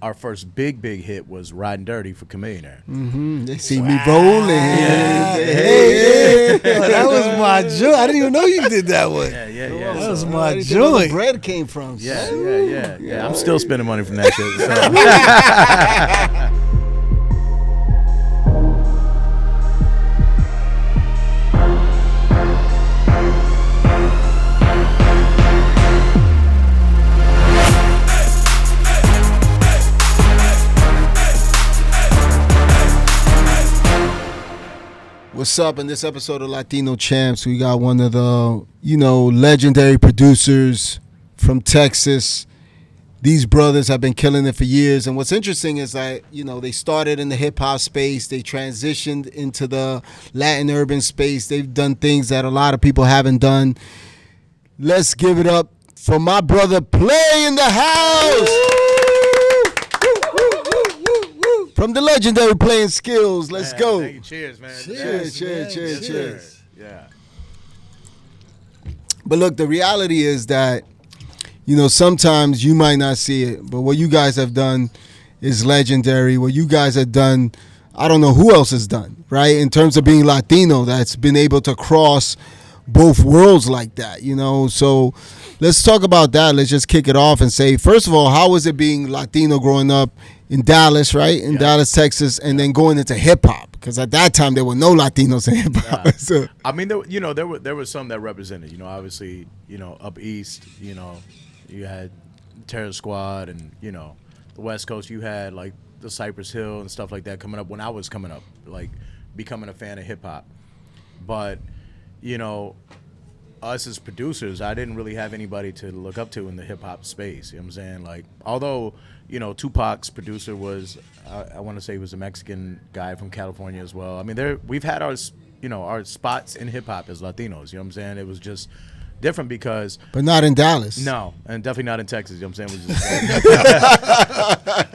our first big hit was Riding Dirty for Chameleon. Mm-hmm. They see me rolling. Yeah. Hey. That was my joint. I didn't even know you did that one. Yeah. That was So, my Where the joint. bread came from. yeah. I'm still spending money from that shit. So. What's up? In this episode of Latino Champs, we got one of the, legendary producers from Texas. These brothers have been killing it for years. And what's interesting is that, they started in the hip-hop space. They transitioned into the Latin urban space. They've done things that a lot of people haven't done. Let's give it up for my brother Play in the house. From the legendary Play-N-Skillz, let's go. Thank you. Cheers, man. Cheers. Yeah. But look, the reality is that, sometimes you might not see it, but what you guys have done is legendary. What you guys have done, I don't know who else has done, right? In terms of being Latino, that's been able to cross both worlds like that, So let's talk about that. Let's just kick it off and say, first of all, how was it being Latino growing up in Dallas, right? In Dallas, Texas, and then going into hip hop, because at that time there were no Latinos in hip hop. Nah. So, I mean, there were some that represented. Obviously, up east, you had Terror Squad, and the West Coast, you had like the Cypress Hill and stuff like that coming up when I was coming up, like becoming a fan of hip hop. But us as producers, I didn't really have anybody to look up to in the hip hop space. You know what I'm saying? Like, although Tupac's producer was, I want to say he was a Mexican guy from California as well. I mean, we've had our spots in hip hop as Latinos. You know what I'm saying? It was just different because, but not in Dallas. No, and definitely not in Texas. You know what I'm saying? It was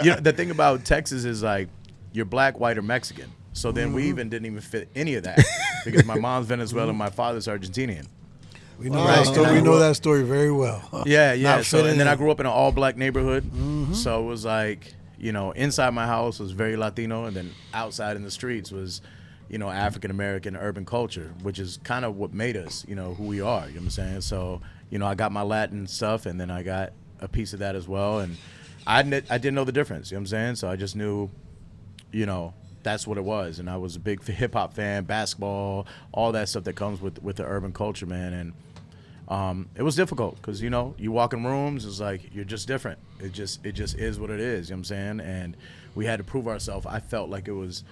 just, the thing about Texas is like you're black, white, or Mexican. So then we didn't even fit any of that because my mom's Venezuelan, my father's Argentinian. We know that story. We know that story very well. Yeah. So and then I grew up in an all-black neighborhood, so it was like inside my house was very Latino, and then outside in the streets was African American urban culture, which is kind of what made us who we are. You know what I'm saying? So I got my Latin stuff, and then I got a piece of that as well, and I didn't know the difference. You know what I'm saying? So I just knew, that's what it was, and I was a big hip hop fan, basketball, all that stuff that comes with the urban culture, man. And it was difficult because you walk in rooms, it's like you're just different. It just is what it is. You know what I'm saying? And we had to prove ourselves. I felt like it was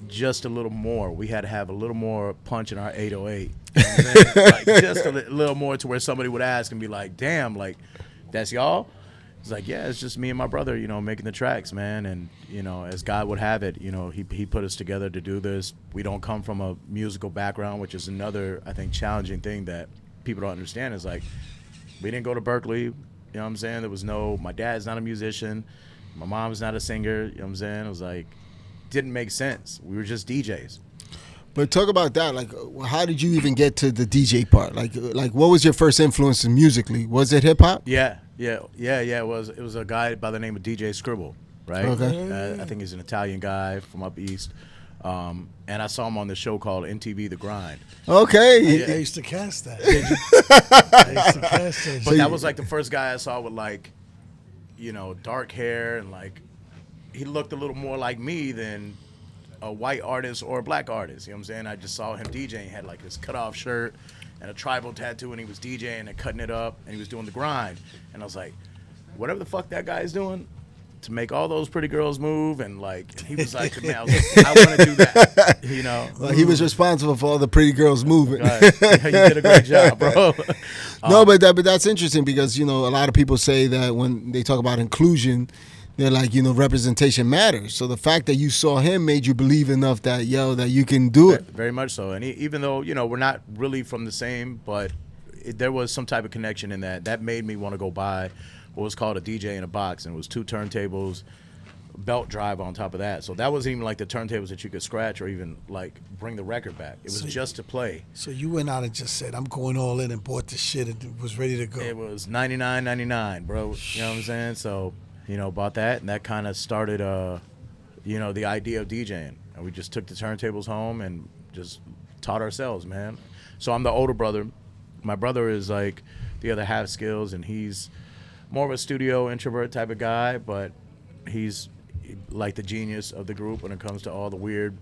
just a little more. We had to have a little more punch in our 808. You know what I'm saying? Like just a little more to where somebody would ask and be like, "Damn, like that's y'all." It's like, yeah, it's just me and my brother, making the tracks, man. And, as God would have it, he put us together to do this. We don't come from a musical background, which is another, I think, challenging thing that people don't understand is like, we didn't go to Berkeley, you know what I'm saying? There was my dad's not a musician. My mom's not a singer, you know what I'm saying? It was like, didn't make sense. We were just DJs. but talk about that. Like, how did you even get to the DJ part? Like, what was your first influence musically? Was it hip hop? Yeah. It was a guy by the name of DJ Scribble, right? Okay. I think he's an Italian guy from up east, and I saw him on the show called MTV The Grind. Okay. I used to cast that. I used to cast that. But that was like the first guy I saw with like, dark hair, and like he looked a little more like me than a white artist or a black artist. You know what I'm saying? I just saw him DJing. He had like his cutoff shirt and a tribal tattoo, and he was DJing and cutting it up, and he was doing the grind. And I was like, whatever the fuck that guy's doing to make all those pretty girls move, and like, he was like, man, I was like, I want to do that, Like he was responsible for all the pretty girls moving. You did a great job, bro. No, but that's interesting because, a lot of people say that when they talk about inclusion, they're like, representation matters. So the fact that you saw him made you believe enough that, that you can do it. Very much so. And even though, we're not really from the same, but there was some type of connection in that. That made me want to go buy what was called a DJ in a box. And it was 2 turntables, belt drive on top of that. So that wasn't even like the turntables that you could scratch or even like bring the record back. It was just to play. So you went out and just said, I'm going all in, and bought the shit and was ready to go. It was $99.99, bro. You know what I'm saying? So bought that, and that kind of started, the idea of DJing. And we just took the turntables home and just taught ourselves, man. So I'm the older brother. My brother is like the other half Skillz, and he's more of a studio introvert type of guy, but he's like the genius of the group when it comes to all the weird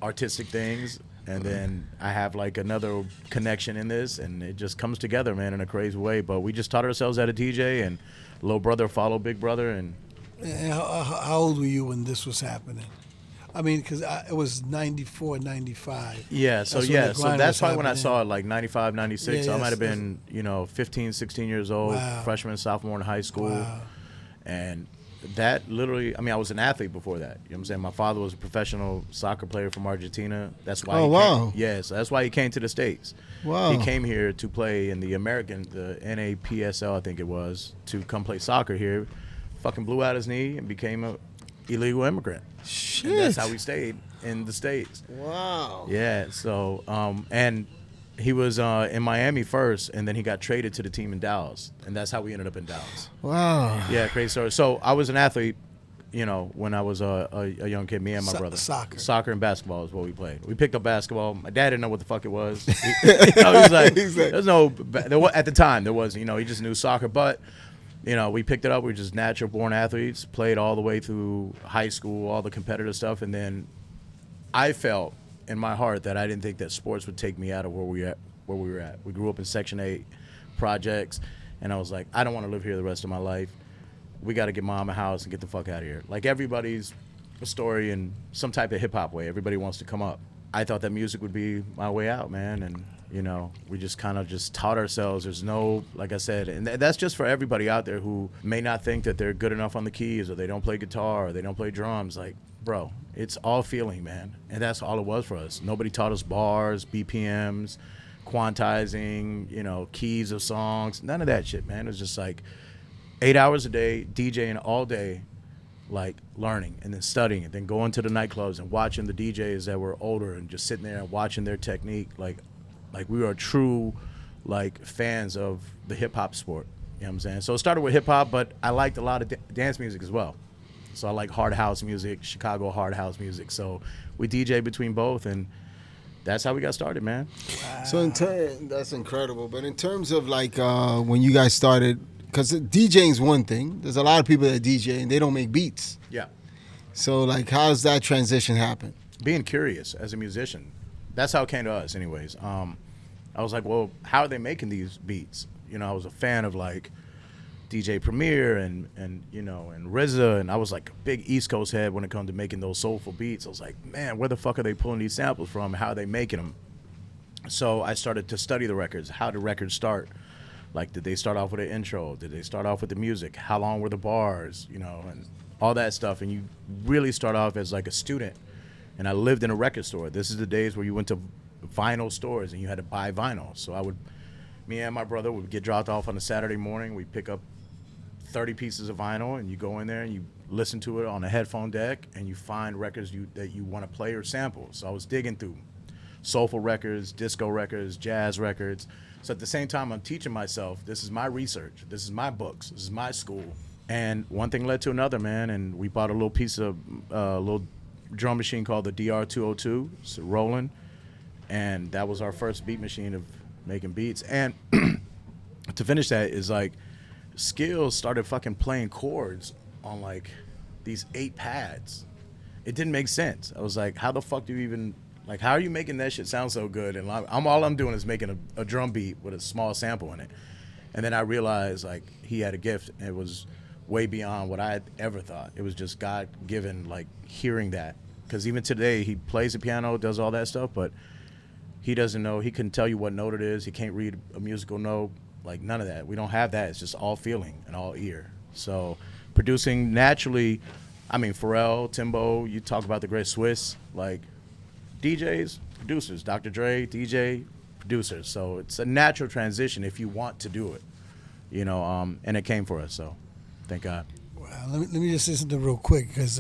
artistic things. And then I have like another connection in this, and it just comes together, man, in a crazy way. But we just taught ourselves how to DJ, and little brother followed big brother. And how old were you when this was happening? I mean, because it was 94, 95. Yeah, so that's probably when I saw it, like 95, 96. Yeah, I might have been, 15, 16 years old, freshman, sophomore in high school. Wow. And that literally, I was an athlete before that. You know what I'm saying? My father was a professional soccer player from Argentina. That's why so that's why he came to the States. Wow. He came here to play in the NAPSL, I think it was, to come play soccer here. Fucking blew out his knee and became a illegal immigrant. Shit. And that's how we stayed in the States. Wow. Yeah, so, and he was in Miami first, and then he got traded to the team in Dallas, and that's how we ended up in Dallas. Wow. Yeah, crazy story. So I was an athlete, when I was a young kid, me and my brother. Soccer and basketball is what we played. We picked up basketball. My dad didn't know what the fuck it was. He was like, there's no, at the time, there wasn't, he just knew soccer, but we picked it up. We were just natural-born athletes, played all the way through high school, all the competitive stuff, and then I felt in my heart that I didn't think that sports would take me out of where we were at. We grew up in Section 8 projects, and I was like, I don't want to live here the rest of my life. We got to get mom a house and get the fuck out of here. Like everybody's story in some type of hip-hop way. Everybody wants to come up. I thought that music would be my way out, man, and we just kind of just taught ourselves. There's no, like I said, and that's just for everybody out there who may not think that they're good enough on the keys, or they don't play guitar, or they don't play drums. Like, bro, it's all feeling, man. And that's all it was for us. Nobody taught us bars, BPMs, quantizing, keys of songs. None of that shit, man. It was just like 8 hours a day, DJing all day, like learning and then studying and then going to the nightclubs and watching the DJs that were older and just sitting there and watching their technique. Like we are true, fans of the hip-hop sport. You know what I'm saying? So it started with hip-hop, but I liked a lot of dance music as well. So I like hard house music, Chicago hard house music. So we DJ between both, and that's how we got started, man. Wow. So that's incredible. But in terms of when you guys started, because DJing is one thing. There's a lot of people that DJ and they don't make beats. Yeah. So how does that transition happen? Being curious as a musician. That's how it came to us, anyways. I was like, well, how are they making these beats? I was a fan of DJ Premier and RZA, and I was like a big East Coast head when it comes to making those soulful beats. I was like, man, where the fuck are they pulling these samples from? How are they making them? So I started to study the records. How did records start? Did they start off with an intro? Did they start off with the music? How long were the bars? And all that stuff. And you really start off as a student. And I lived in a record store. This is the days where you went to vinyl stores and you had to buy vinyl. So me and my brother would get dropped off on a Saturday morning. We'd pick up 30 pieces of vinyl, and you go in there and you listen to it on a headphone deck, and you find records that you want to play or sample. So I was digging through soulful records, disco records, jazz records. So at the same time, I'm teaching myself, this is my research, this is my books, this is my school. And one thing led to another, man, and we bought a little piece of little drum machine called the DR202, it's rolling, and that was our first beat machine of making beats. And to finish that is Skillz started fucking playing chords on these 8 pads. It didn't make sense. I was like, how the fuck do you even, how are you making that shit sound so good? And all I'm doing is making a drum beat with a small sample in it. And then I realized he had a gift, and it was way beyond what I had ever thought. It was just God given, hearing that. Because even today, he plays the piano, does all that stuff, but he doesn't know, he couldn't tell you what note it is. He can't read a musical note. None of that. We don't have that. It's just all feeling and all ear. So producing naturally, Pharrell, Timbo, you talk about the great Swiss, DJs, producers, Dr. Dre, DJ, producers. So it's a natural transition if you want to do it, and it came for us. So thank God. Wow. Let me just say something real quick, because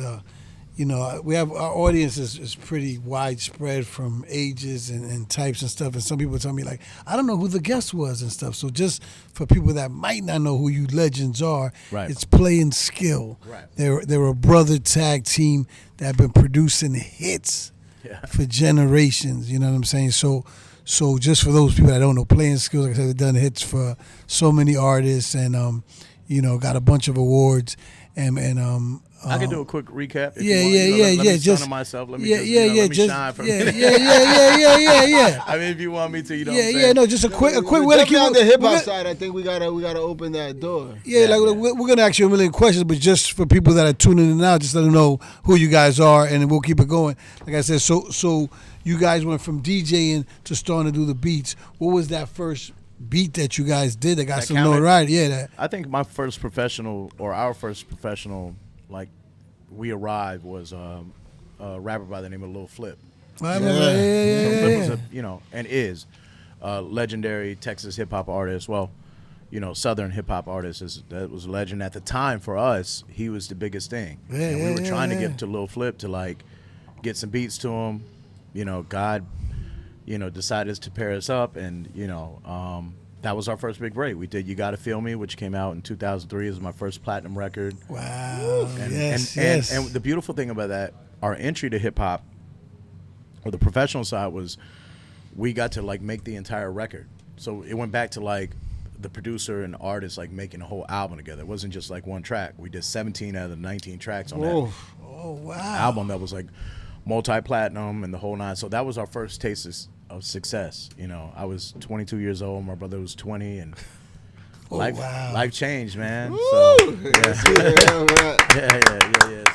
you know, we have our audience is pretty widespread from ages and types and stuff. And some people tell me like, I don't know who the guest was and stuff. So just for people that might not know who you legends are, Right. it's Play-N-Skillz. Right. They're a brother tag team that have been producing hits for generations. You know what I'm saying? So just for those people that don't know, Play-N-Skillz, like I said, they've done hits for so many artists and you know, got a bunch of awards and I can do a quick recap. If Yeah, you want. yeah, You know, yeah, let yeah. me Just sun on myself. Let me yeah, just, yeah, you know, yeah. let me Just shine for a yeah, minute. yeah. I mean, if you want me to, you know. Yeah, what I'm yeah. saying? No, just a quick. We're We're gonna keep on the hip we're hop gonna- side. I think we gotta open that door. Yeah, like we're gonna ask you a million questions, but just for people that are tuning in now, just let them know who you guys are, and then we'll keep it going. Like I said, so you guys went from DJing to starting to do the beats. What was that first beat that you guys did that got That some counted? notoriety? Yeah, that. I think my first professional, or our first professional, like we arrived, was a rapper by the name of Lil Flip. I remember. Yeah. So Flip was a, you know, and is a legendary Texas hip hop artist. Well, you know, Southern hip hop artist that was a legend at the time for us. He was the biggest thing. Yeah, and we were trying to yeah. get to Lil Flip to like get some beats to him. You know, God, you know, decided to pair us up, and you know, that was our first big break. We did "You Gotta Feel Me," which came out in 2003. It was my first platinum record. Wow. And, Yes. and the beautiful thing about that, our entry to hip hop, or the professional side, was we got to like make the entire record. So it went back to like the producer and artist like making a whole album together. It wasn't just like one track. We did 17 out of the 19 tracks on Whoa. that Oh wow. album that was like multi-platinum and the whole nine. So that was our first taste of success. You know, I was 22 years old. My brother was 20, and life changed, man. So, yeah.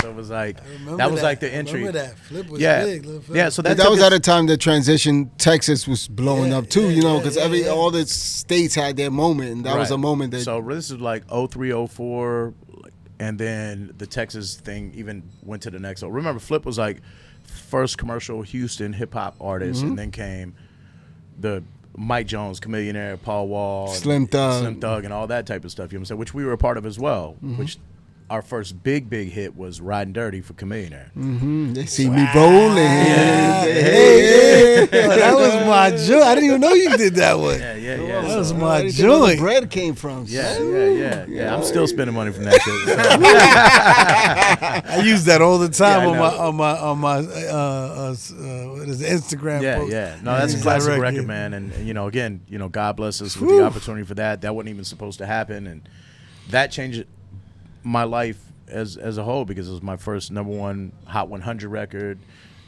So it was like that was like the entry. Remember that Flip was Yeah, big. Lil Flip. yeah. So That that was took at us- a time that transition Texas was blowing Yeah, up too, yeah, you know, yeah, because yeah. all the states had their moment, and that was Right. a moment that. So this is like 03, 04, and then the Texas thing even went to the next. So remember, Flip was like first commercial Houston hip hop artist, and then came the Mike Jones, Chameleonaire, Paul Wall, Slim Thug. and all that type of stuff. You know what I'm saying? Which we were a part of as well. Which our first big hit was "Riding Dirty" for Chameleonaire. They see me rolling. Hey. Oh, that was my joint. I didn't even know you did that one. Yeah. That So- was my Where the joint. bread came from. Yeah. I'm still spending money from that shit. So. I use that all the time Yeah, I on my what is it, Instagram post. Yeah. No, that's a Use classic that record, man. And you know, again, you know, God bless us with the opportunity for that. That wasn't even supposed to happen, and that changed my life as a whole, because it was my first #1 Hot 100 record.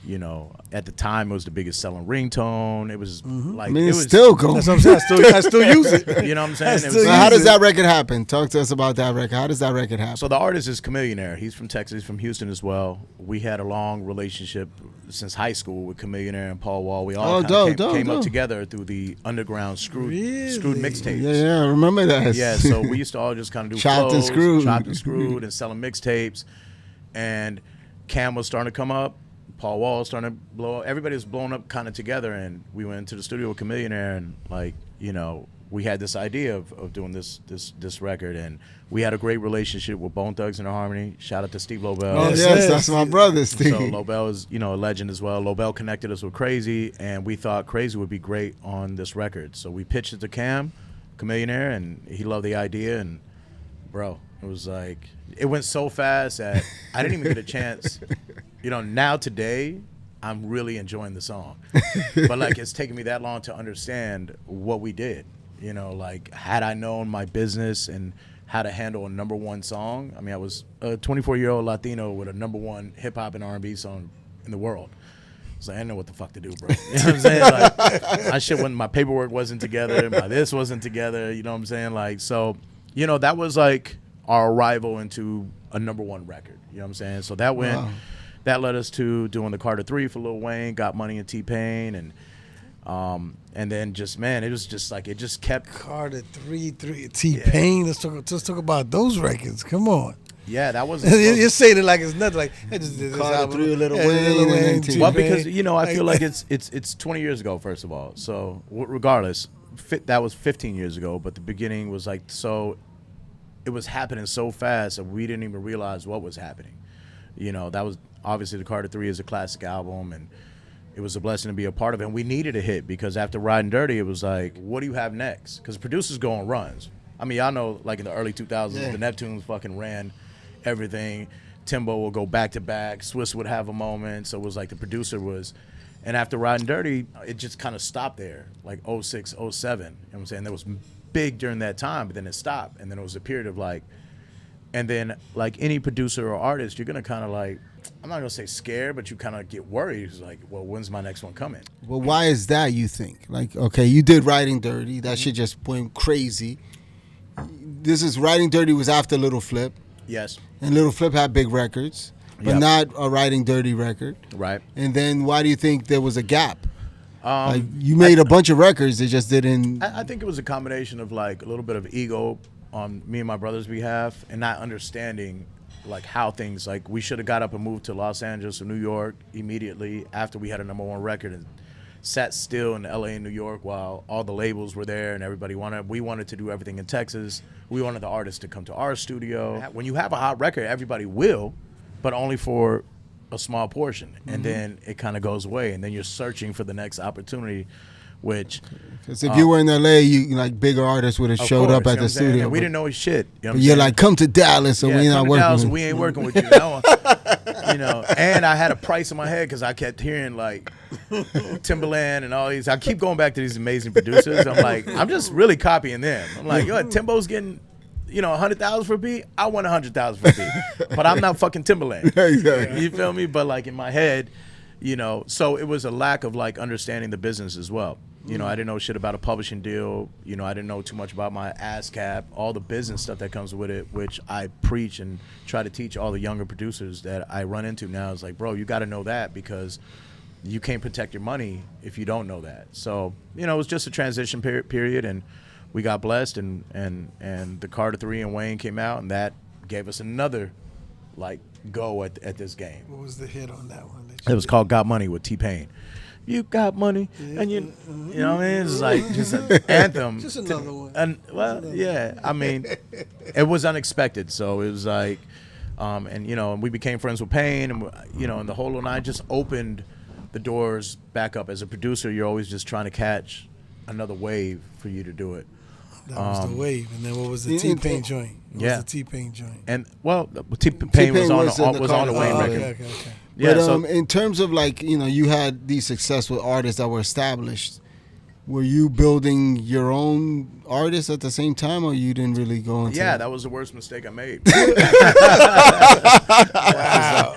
You know, at the time it was the biggest selling ringtone. It was like I mean, it it's was still going. That's what I'm saying. I still use it. You know what I'm I saying? It still was, So how use does it. that record happen? Talk to us about that record. How does that record happen? so the artist is Chameleonaire. He's from Texas, he's from Houston as well. We had a long relationship since high school with Chameleonaire and Paul Wall. We all came up together through the underground screwed mixtapes. Yeah, I remember that. Yeah, so we used to all just kind of do Chopped and flows, screwed. chopped and screwed, and selling mixtapes. And Cam was starting to come up. Paul Wall was starting to blow up. Everybody was blowing up kind of together, and we went into the studio with Chameleonaire, and like, you know, we had this idea of doing this record, and we had a great relationship with Bone Thugs and Harmony. Shout out to Steve Lobel. Oh, Yes, yes, yes. that's my brother, Steve. So Lobel is, you know, a legend as well. Lobel connected us with Crazy, and we thought Crazy would be great on this record. So we pitched it to Cam, Chameleonaire, and he loved the idea. And bro, it was like, it went so fast that I didn't even get a chance. You know, now today, I'm really enjoying the song, but like, it's taken me that long to understand what we did. You know, like, had I known my business and how to handle a #1 song. I mean, I was a 24-year-old Latino with a #1 hip hop and R&B song in the world. So I didn't know what the fuck to do, bro. You know what I'm saying? Like, my paperwork wasn't together, my this wasn't together. You know what I'm saying? Like, so, you know, that was like our arrival into a #1 record. You know what I'm saying? So that went. Wow. That led us to doing the Carter 3 for Lil Wayne, Got Money and T-Pain, and then just, man, it was just like, it just kept. Carter 3 T-Pain. Let's talk about those records. Come on. Yeah, that was. You're saying it like it's nothing. Like I just did this Carter album. 3, Lil Yeah, Wayne, Lil and then Wayne, T-Pain. Well, T-Pain. because, you know, I feel like it's 20 years ago, first of all. So regardless, that was 15 years ago, but the beginning was like, so it was happening so fast that we didn't even realize what was happening. You know, that was obviously the Carter 3 is a classic album, and it was a blessing to be a part of it. And we needed a hit because after Riding Dirty, it was like, what do you have next? Because producers go on runs. I mean, y'all know, like in the early 2000s, the Neptunes fucking ran everything. Timbo will go back to back. Swiss would have a moment. So it was like the producer was. And after Riding Dirty, it just kind of stopped there, like 06, 07. You know what I'm saying? That was big during that time, but then it stopped. And then it was a period of like, and then like any producer or artist, you're going to kind of like, I'm not going to say scared, but you kind of get worried. It's like, well, when's my next one coming? Well, why is that, you think? Like, okay, you did Riding Dirty. That shit just went crazy. This is Riding Dirty was after Little Flip. Yes. And Little Flip had big records, but not a Riding Dirty record. Right. And then why do you think there was a gap? Like you made a bunch of records, it just didn't. I think it was a combination of like a little bit of ego on me and my brother's behalf, and not understanding like how things, like we should have got up and moved to Los Angeles or New York immediately after we had a #1 record, and sat still in LA and New York while all the labels were there and everybody we wanted to do everything in Texas. We wanted the artists to come to our studio. When you have a hot record, everybody will, but only for a small portion. And then it kind of goes away, and then you're searching for the next opportunity, which... Because if you were in LA, you like bigger artists would have showed up at the studio. We didn't know his shit. You know you're like, come to Dallas, so we're not working with you. We ain't working with you. No. You know, and I had a price in my head because I kept hearing like Timbaland and all these. I keep going back to these amazing producers. I'm like, I'm just really copying them. I'm like, yo, Timbo's getting, you know, 100,000 for a beat. I want 100,000 for a beat, but I'm not fucking Timbaland. Exactly. You feel me? But like in my head, you know, so it was a lack of like understanding the business as well. You know, I didn't know shit about a publishing deal. You know, I didn't know too much about my ASCAP, all the business stuff that comes with it, which I preach and try to teach all the younger producers that I run into now. It's like, bro, you got to know that because you can't protect your money if you don't know that. So, you know, it was just a transition period, and we got blessed, and the Carter 3 and Wayne came out, and that gave us another, like, go at this game. What was the hit on that one? It was called Got Money with T-Pain. You got money, and you know what I mean? It's like just an anthem. Just another one. And well, yeah, I mean, it was unexpected, so it was like, and you know, and we became friends with Pain, and you know, and the whole little nine just opened the doors back up. As a producer, you're always just trying to catch another wave for you to do it. That was the wave, and then what was the T-Pain joint? What was the T-Pain joint? And well, T-Pain was on the Wayne record. Okay. Yeah, but so, in terms of like, you know, you had these successful artists that were established. Were you building your own artists at the same time, or you didn't really go into that was the worst mistake I made. Wow.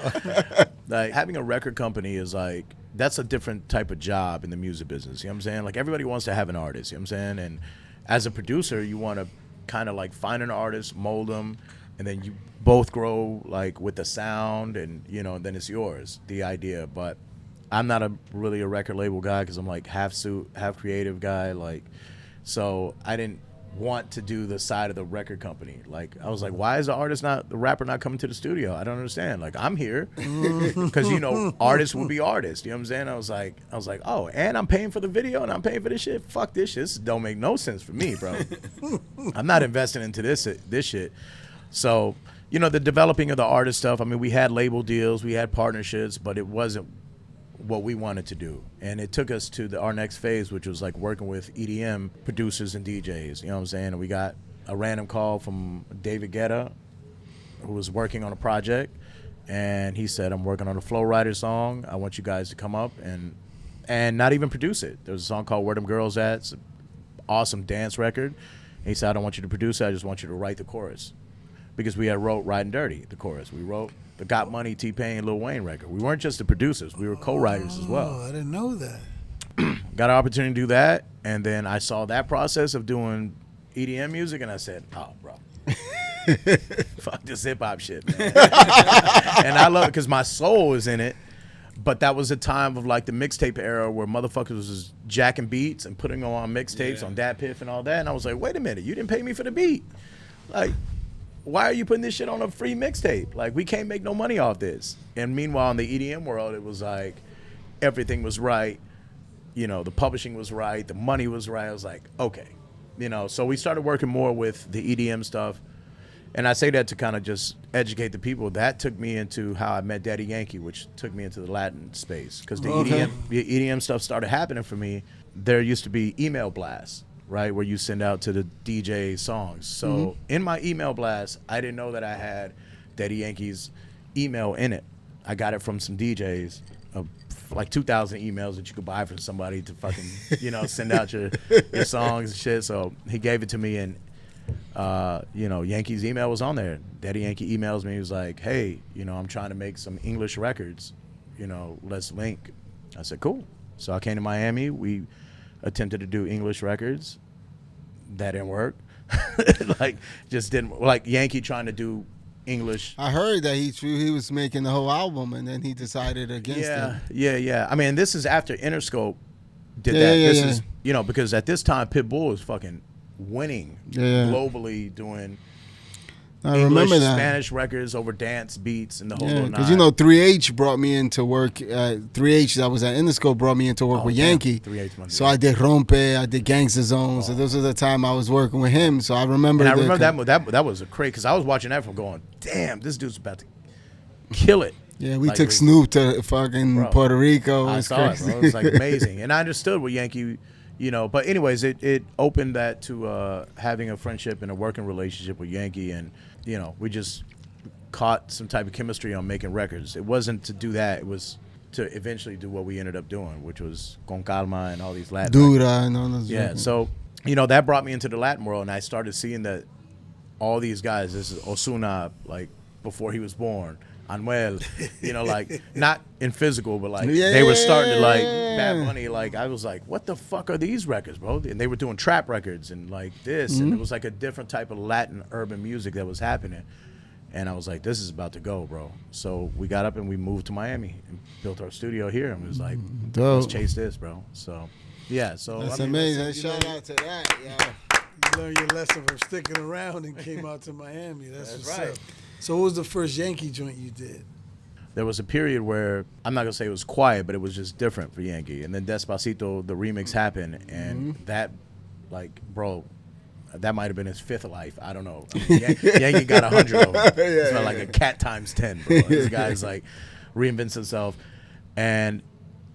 Like having a record company is like, that's a different type of job in the music business. You know what I'm saying? Like everybody wants to have an artist, you know what I'm saying? And as a producer, you want to kind of like find an artist, mold them, and then you both grow like with the sound, and you know, then it's yours, the idea. But I'm not really a record label guy because I'm like half suit, half creative guy. Like, so I didn't want to do the side of the record company. Like, I was like, why is the rapper not coming to the studio? I don't understand. Like, I'm here because you know, artists will be artists. You know what I'm saying? I was like, oh, and I'm paying for the video and I'm paying for this shit. Fuck this shit. This don't make no sense for me, bro. I'm not investing into this shit. So, you know, the developing of the artist stuff, I mean, we had label deals, we had partnerships, but it wasn't what we wanted to do. And it took us to our next phase, which was like working with EDM producers and DJs, you know what I'm saying? And we got a random call from David Guetta, who was working on a project, and he said, I'm working on a Flow Rider song. I want you guys to come up and not even produce it. There's a song called Where Them Girls At. It's an awesome dance record. And he said, I don't want you to produce it, I just want you to write the chorus. Because we had wrote Riding Dirty, the chorus. We wrote the Got Money, T-Pain, Lil Wayne record. We weren't just the producers. We were co-writers as well. Oh, I didn't know that. Got an opportunity to do that, and then I saw that process of doing EDM music, and I said, oh, bro. Fuck this hip-hop shit, man. And I love it because my soul is in it, but that was a time of like the mixtape era where motherfuckers was jacking beats and putting them on mixtapes on Dat Piff and all that, and I was like, wait a minute, you didn't pay me for the beat. Like, why are you putting this shit on a free mixtape? Like, we can't make no money off this. And meanwhile, in the EDM world, it was like everything was right. You know, the publishing was right. The money was right. I was like, okay. You know, so we started working more with the EDM stuff. And I say that to kind of just educate the people. That took me into how I met Daddy Yankee, which took me into the Latin space. Because the EDM stuff started happening for me. There used to be email blasts, right, where you send out to the DJ songs. So in my email blast, I didn't know that I had Daddy Yankee's email in it. I got it from some DJs, like 2,000 emails that you could buy from somebody to fucking, send out your songs and shit. So he gave it to me, and Yankee's email was on there. Daddy Yankee emails me. He was like, hey, I'm trying to make some English records. Let's link. I said, cool. So I came to Miami. We attempted to do English records. That didn't work. Just didn't. Like Yankee trying to do English. I heard that he was making the whole album, and then he decided against it. Yeah. I mean, this is after Interscope did that. This is, because at this time Pitbull was fucking winning globally doing I English, remember that. Spanish records over dance beats and the whole little because nine. 3H brought me into work. 3H that was at Interscope brought me into work with Yankee. 3H so I did Rompe, I did Gangsta Zone. So those are the time I was working with him. So I remember. And I remember that was a crazy, because I was watching that from going, damn, this dude's about to kill it. Yeah, we took Snoop to fucking Puerto Rico. I saw it, bro. It was like amazing, and I understood what Yankee. But anyways, it opened that to having a friendship and a working relationship with Yankee, and we just caught some type of chemistry on making records. It wasn't to do that; it was to eventually do what we ended up doing, which was Con Calma and all these Latin. Dura and all those. Yeah, so that brought me into the Latin world, and I started seeing that all these guys. This is Ozuna, like before he was born. Anuel, like not in physical, but like they were starting to like Bad Bunny. Like I was like, what the fuck are these records, bro? And they were doing trap records and like this, and it was like a different type of Latin urban music that was happening. And I was like, this is about to go, bro. So we got up and we moved to Miami and built our studio here, and was like, let's chase this, bro. So yeah, so that's amazing. Shout out to that, yeah. You learned your lesson from sticking around and came out to Miami. That's what's right. Up. So what was the first Yankee joint you did? There was a period where, I'm not going to say it was quiet, but it was just different for Yankee. And then Despacito, the remix happened, and that, like, bro, that might have been his fifth life. I don't know. I mean, Yankee got 100 of them. It's like a cat times 10, bro. This guy's, like, reinvents himself. And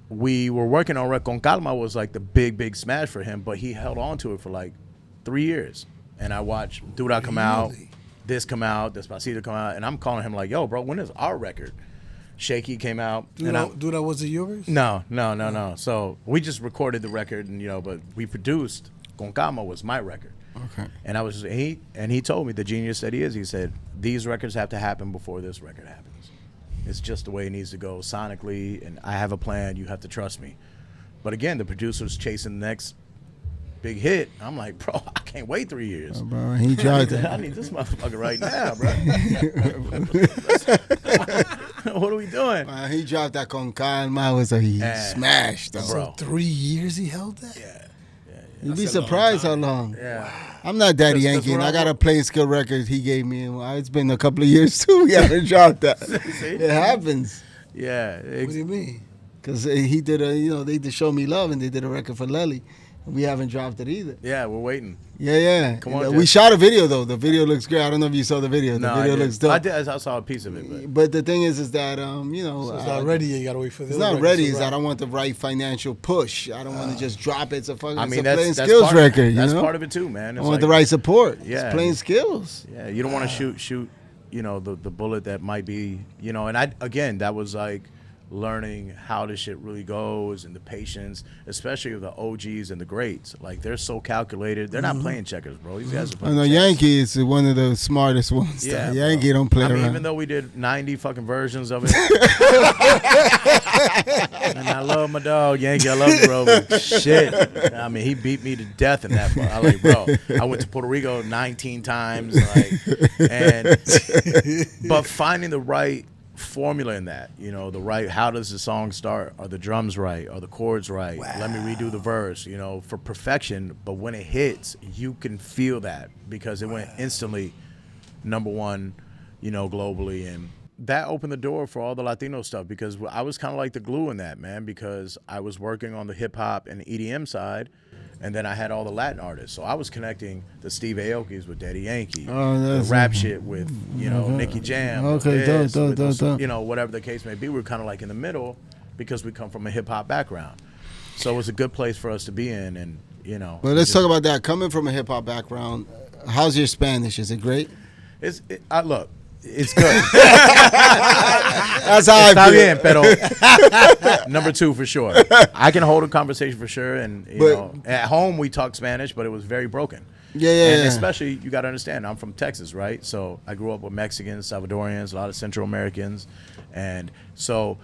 we were working on Con Calma was, like, the big smash for him, but he held on to it for, like, 3 years. And I watched Dura come out. This come out, Despacito come out, and I'm calling him like, yo, bro, when is our record? Shaky came out. Dura, was it yours? No. So we just recorded the record, and but we produced. Con Calma was my record. Okay. And I was he told me, the genius that he is, he said, these records have to happen before this record happens. It's just the way it needs to go sonically, and I have a plan. You have to trust me. But again, the producer's chasing the next big hit. I'm like, bro, I can't wait 3 years. Oh, bro, he tried that. I need this motherfucker right now, bro. What are we doing? He dropped that Con Calma. Was he smashed, though. Bro. So 3 years he held that? Yeah. You'd be surprised how long. Yeah. Wow. I'm not Daddy Yankee, and I got a Play-N-Skillz record he gave me. And it's been a couple of years, too. We haven't dropped that. It happens. Yeah. What do you mean? Because he did they did Show Me Love, and they did a record for Lely. We haven't dropped it either. Yeah, we're waiting. Yeah. Come on, we shot a video, though. The video looks great. I don't know if you saw the video. The video looks dope. I did. I saw a piece of it. But the thing is that, So it's not ready. You got to wait for this. It's not ready. Is that I want the right financial push. I don't want to just drop it. It's a fucking Play-N-Skillz record. That's part of it, too, man. I want the right support. Yeah. It's Play-N-Skillz. Yeah, you don't want to shoot, the bullet that might be, and that was like learning how this shit really goes and the patience, especially with the OGs and the greats. Like, they're so calculated. They're not playing checkers, bro. These guys are playing checkers. Yankee is one of the smartest ones. Yeah, Yankee don't play around. Even though we did 90 fucking versions of it. And I love my dog, Yankee. I love you, bro. But shit. I mean, he beat me to death in that. I like, bro, I went to Puerto Rico 19 times. But finding the right formula in that, the right, how does the song start? Are the drums right? Are the chords right? Wow. Let me redo the verse, for perfection. But when it hits, you can feel that because it went instantly number one, globally. And that opened the door for all the Latino stuff because I was kind of like the glue in that, man, because I was working on the hip hop and EDM side. And then I had all the Latin artists. So I was connecting the Steve Aokis with Daddy Yankee, Oh, the that's rap shit with, Nicky Jam, Okay, this, dope, with dope, those- dope. whatever the case may be. We're kind of like in the middle because we come from a hip hop background. So it was a good place for us to be in, and Well, let's talk about that. Coming from a hip hop background, how's your Spanish? Is it great? Look, it's good. That's how I Está feel. bien, pero number 2 for sure. I can hold a conversation for sure, and at home we talk Spanish, but it was very broken. Yeah. And especially, you got to understand, I'm from Texas, right? So I grew up with Mexicans, Salvadorians, a lot of Central Americans, and so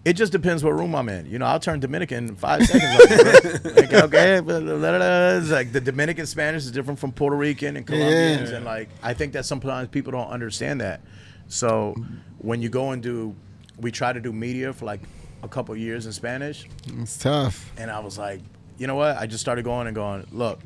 it just depends what room I'm in. I'll turn Dominican in 5 seconds. Like, okay, it's like the Dominican Spanish is different from Puerto Rican and Colombians, and like I think that sometimes people don't understand that. So when you go and we try to do media for like a couple years in Spanish. It's tough. And I was like, you know what? I just started going, look,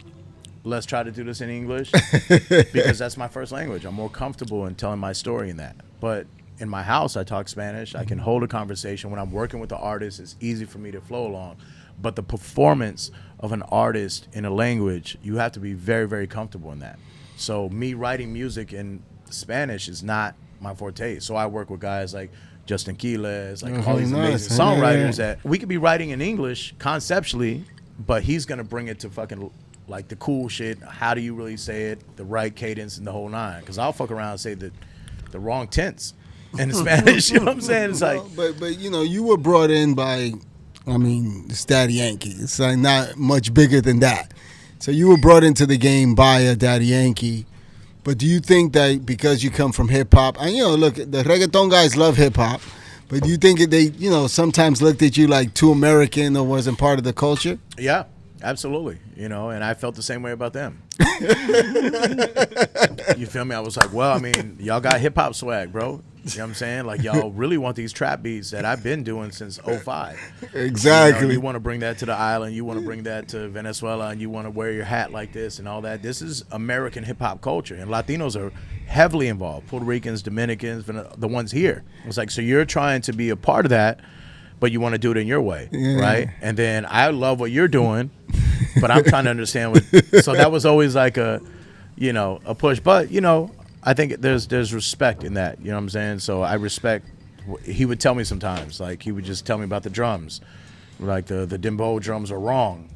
let's try to do this in English because that's my first language. I'm more comfortable in telling my story in that. But in my house, I talk Spanish. I can hold a conversation. When I'm working with the artist, it's easy for me to flow along. But the performance of an artist in a language, you have to be very, very comfortable in that. So me writing music in Spanish is not my forte. So I work with guys like Justin Quiles, like all these amazing songwriters that we could be writing in English conceptually, but he's going to bring it to fucking like the cool shit. How do you really say it? The right cadence and the whole nine. Because I'll fuck around and say the wrong tense in Spanish. You know what I'm saying? It's like, but you were brought in by, it's Daddy Yankee. It's like not much bigger than that. So you were brought into the game by a Daddy Yankee. But do you think that because you come from hip hop, and look, the reggaeton guys love hip hop, but do you think that they, sometimes looked at you like too American or wasn't part of the culture? Yeah, absolutely. And I felt the same way about them. You feel me? I was like, well, y'all got hip hop swag, bro. You know what I'm saying? Like, y'all really want these trap beats that I've been doing since 05. Exactly. You want to bring that to the island. You want to bring that to Venezuela, and you want to wear your hat like this and all that. This is American hip-hop culture, and Latinos are heavily involved. Puerto Ricans, Dominicans, the ones here. It's like, so you're trying to be a part of that, but you want to do it in your way, right? And then I love what you're doing, but I'm trying to understand so that was always like a push. But, I think there's respect in that, you know what I'm saying? So I respect, he would tell me sometimes, like he would just tell me about the drums. Like the dembow drums are wrong.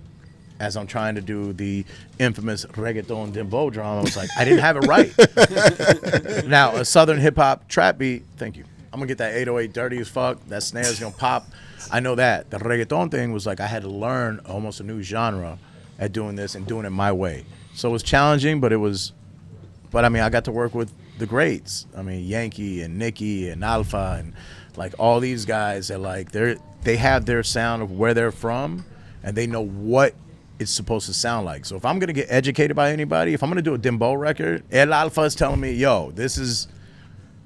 As I'm trying to do the infamous reggaeton dembow drum, I was like, I didn't have it right. Now, a southern hip hop trap beat, thank you. I'm gonna get that 808 dirty as fuck. That snare's gonna pop. I know that. The reggaeton thing was like I had to learn almost a new genre at doing this and doing it my way. So it was challenging, but I got to work with the greats. Yankee and Nicky and Alpha and like all these guys that like they have their sound of where they're from and they know what it's supposed to sound like. So if I'm gonna get educated by anybody, if I'm gonna do a dembow record, El Alpha is telling me, yo, this is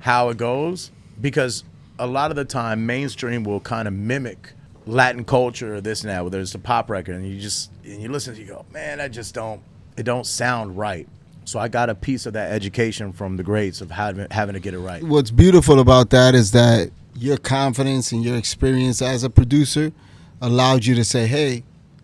how it goes, because a lot of the time mainstream will kind of mimic Latin culture or this and that, whether it's a pop record and you listen to it, you go, man, it don't sound right. So I got a piece of that education from the greats of having to get it right. What's beautiful about that is that your confidence and your experience as a producer allowed you to say, hey,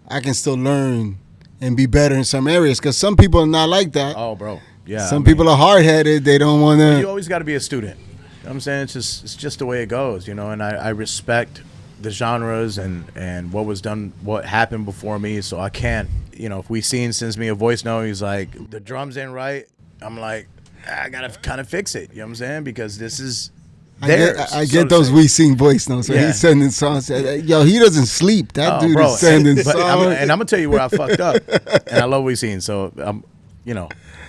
I can still learn and be better in some areas, because some people are not like that. Oh, bro. Yeah. Some people are hard-headed. They don't want to. You always got to be a student. You know what I'm saying? It's just the way it goes, and I respect the genres and what happened before me, so I can't, if Weeseen sends me a voice note, he's like, the drums ain't right, I'm like, I gotta kind of fix it, you know what I'm saying, because this is theirs. I get those Weeseen voice notes where he's sending songs. Yo, he doesn't sleep. That dude is sending songs. And I'm gonna tell you where I fucked up, and I love Weeseen, so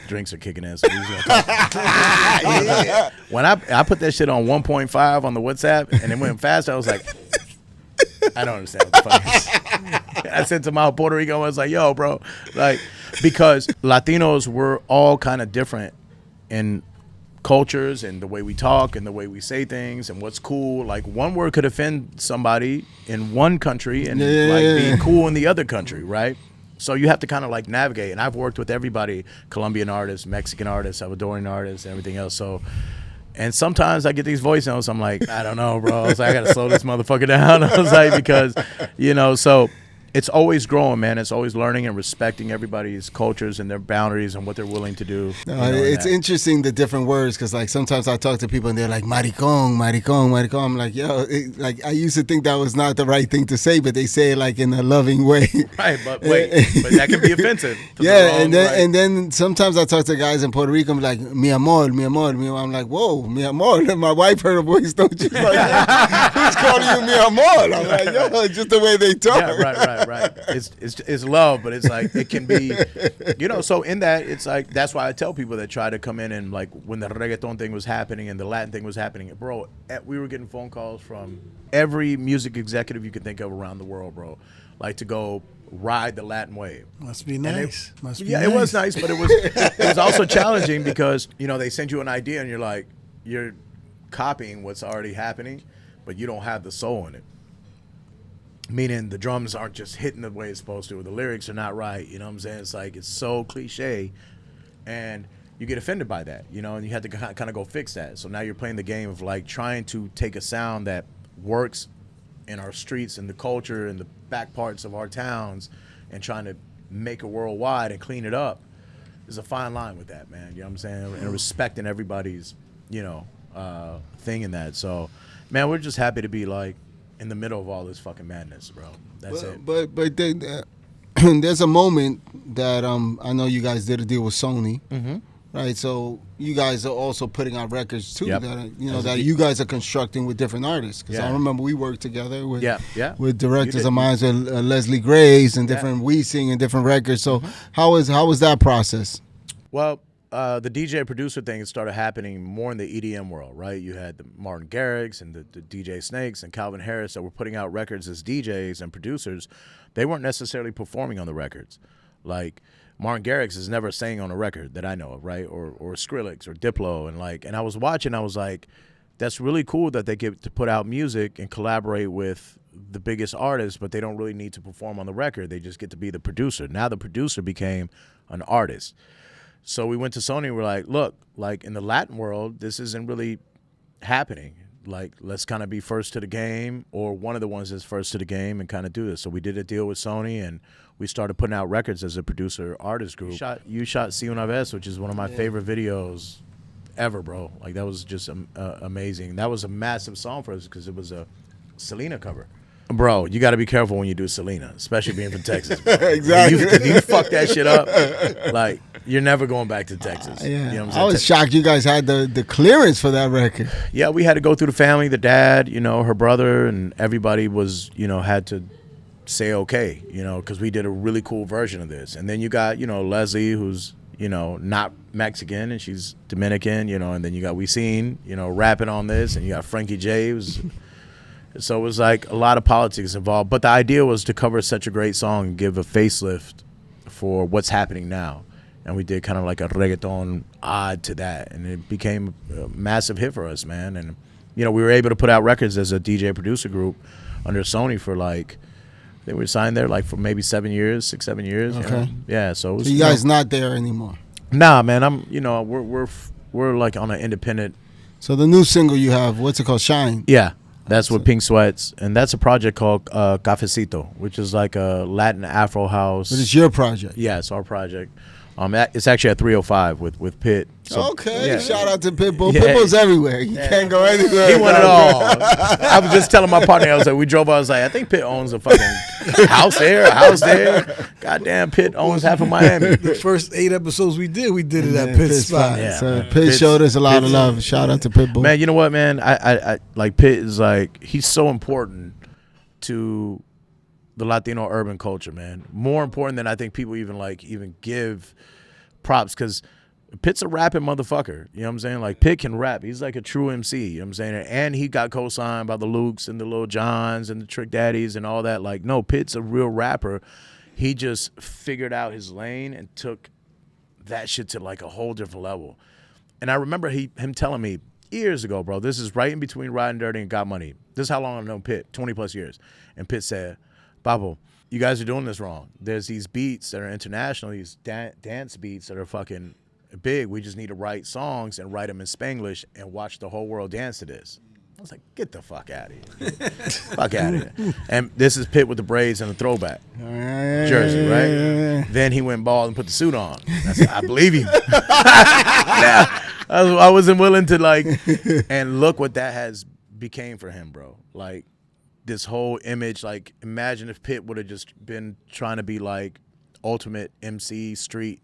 drinks are kicking in, so he's gonna talk. When I put that shit on 1.5 on the WhatsApp and it went fast, I was like, I don't understand what the fuck is. I said to my Puerto Rico, I was like, yo, bro, like, because Latinos were all kind of different in cultures and the way we talk and the way we say things and what's cool. Like, one word could offend somebody in one country and be cool in the other country, right? So you have to kind of like navigate. And I've worked with everybody, Colombian artists, Mexican artists, Salvadorian artists, everything else. So, and sometimes I get these voice notes. I'm like, I don't know, bro. I was like, I got to slow this motherfucker down. I was like, because, so it's always growing, man. It's always learning and respecting everybody's cultures and their boundaries and what they're willing to do. It's interesting, the different words, because like sometimes I talk to people and they're like maricón, maricón, maricón. I'm like, yo, like I used to think that was not the right thing to say, but they say it like in a loving way. Right, but wait, but that can be offensive. Yeah, and then sometimes I talk to guys in Puerto Rico, I'm like, mi amor, mi amor, mi amor. I'm like, whoa, mi amor. And my wife heard a voice, don't you? Like, who's calling you mi amor? I'm like, yo, just the way they talk. Yeah, right. It's love, but it's like it can be, So in that, it's like that's why I tell people that try to come in and like when the reggaeton thing was happening and the Latin thing was happening, bro. We were getting phone calls from every music executive you could think of around the world, bro. Like to go ride the Latin wave. Must be nice. It was nice, but it was also challenging because they send you an idea and you're copying what's already happening, but you don't have the soul in it. Meaning the drums aren't just hitting the way it's supposed to, or the lyrics are not right. You know what I'm saying? It's like it's so cliche, and you get offended by that. And you have to kind of go fix that. So now you're playing the game of like trying to take a sound that works in our streets and the culture and the back parts of our towns, and trying to make it worldwide and clean it up. There's a fine line with that, man. You know what I'm saying? And respecting everybody's, thing in that. So, man, we're just happy to be like in the middle of all this fucking madness, bro. That's it. But then, there's a moment that I know you guys did a deal with Sony, right? So you guys are also putting out records too, that that you guys are constructing with different artists. Because I remember we worked together with with directors of mine, with Leslie Grace and different We Sing and different records. So how was that process? Well, the DJ producer thing started happening more in the EDM world, right? You had the Martin Garrix and the DJ Snakes and Calvin Harris that were putting out records as DJs and producers. They weren't necessarily performing on the records. Like Martin Garrix is never sang on a record that I know of, right? Or Skrillex or Diplo, and I was watching. I was like, that's really cool that they get to put out music and collaborate with the biggest artists, but they don't really need to perform on the record. They just get to be the producer. Now the producer became an artist. So we went to Sony and we're like, look, like in the Latin world, this isn't really happening. Like, let's kind of be first to the game, or one of the ones that's first to the game, and kind of do this. So we did a deal with Sony, and we started putting out records as a producer-artist group. You shot Si Una Vez, which is one of my favorite videos ever, bro. Like, that was just amazing. That was a massive song for us because it was a Selena cover. Bro, you got to be careful when you do Selena, especially being from Texas. Bro. Exactly. If you fuck that shit up, like, you're never going back to Texas. Yeah. You know what I'm saying? I was shocked you guys had the clearance for that record. Yeah, we had to go through the family, the dad, her brother, and everybody was, had to say okay, because we did a really cool version of this. And then you got, Leslie, who's, not Mexican, and she's Dominican, and then you got We Seen, rapping on this, and you got Frankie J, who's... So it was like a lot of politics involved. But the idea was to cover such a great song and give a facelift for what's happening now. And we did kind of like a reggaeton odd to that. And it became a massive hit for us, man. And, we were able to put out records as a DJ producer group under Sony for like, they were signed there like for maybe 6-7 years. Okay. Yeah, so it was, you guys not there anymore? Nah, man, we're like on an independent. So the new single you have, what's it called? Shine. Yeah. That's with Pink Sweats, and that's a project called Cafecito, which is like a Latin Afro house. But it's your project. Yeah, it's our project. It's actually at 305 with Pitt. So, okay, shout out to Pitbull. Yeah. Pitbull's everywhere. You can't go anywhere. He won it all. I was just telling my partner, we drove out, I was like, I think Pitt owns a fucking house there, a house there. Goddamn, Pitt owns half of Miami. The first 8 episodes we did it at Pitt's spot. Yeah, so Pitt showed us a lot of love. Shout out to Pitbull. Man, you know what, man? I like Pitt is like, he's so important to the Latino urban culture, man. More important than I think people even give props, because Pitt's a rapping motherfucker. You know what I'm saying? Like, Pitt can rap. He's like a true MC. You know what I'm saying? And he got co-signed by the Lukes and the Lil Johns and the Trick Daddies and all that. Like, no, Pitt's a real rapper. He just figured out his lane and took that shit to like a whole different level. And I remember him telling me years ago, bro, this is right in between Riding Dirty and Got Money. This is how long I've known Pitt, 20 plus years. And Pitt said, Pablo, you guys are doing this wrong. There's these beats that are international, these dance beats that are fucking big. We just need to write songs and write them in Spanglish and watch the whole world dance to this. I was like, get the fuck out of here. Fuck out of here. And this is Pitt with the braids and the throwback jersey, right? Then he went bald and put the suit on. I said, I believe you. Now, I wasn't willing to like, and look what that has became for him, bro. Like this whole image, like imagine if Pitt would have just been trying to be like ultimate MC street.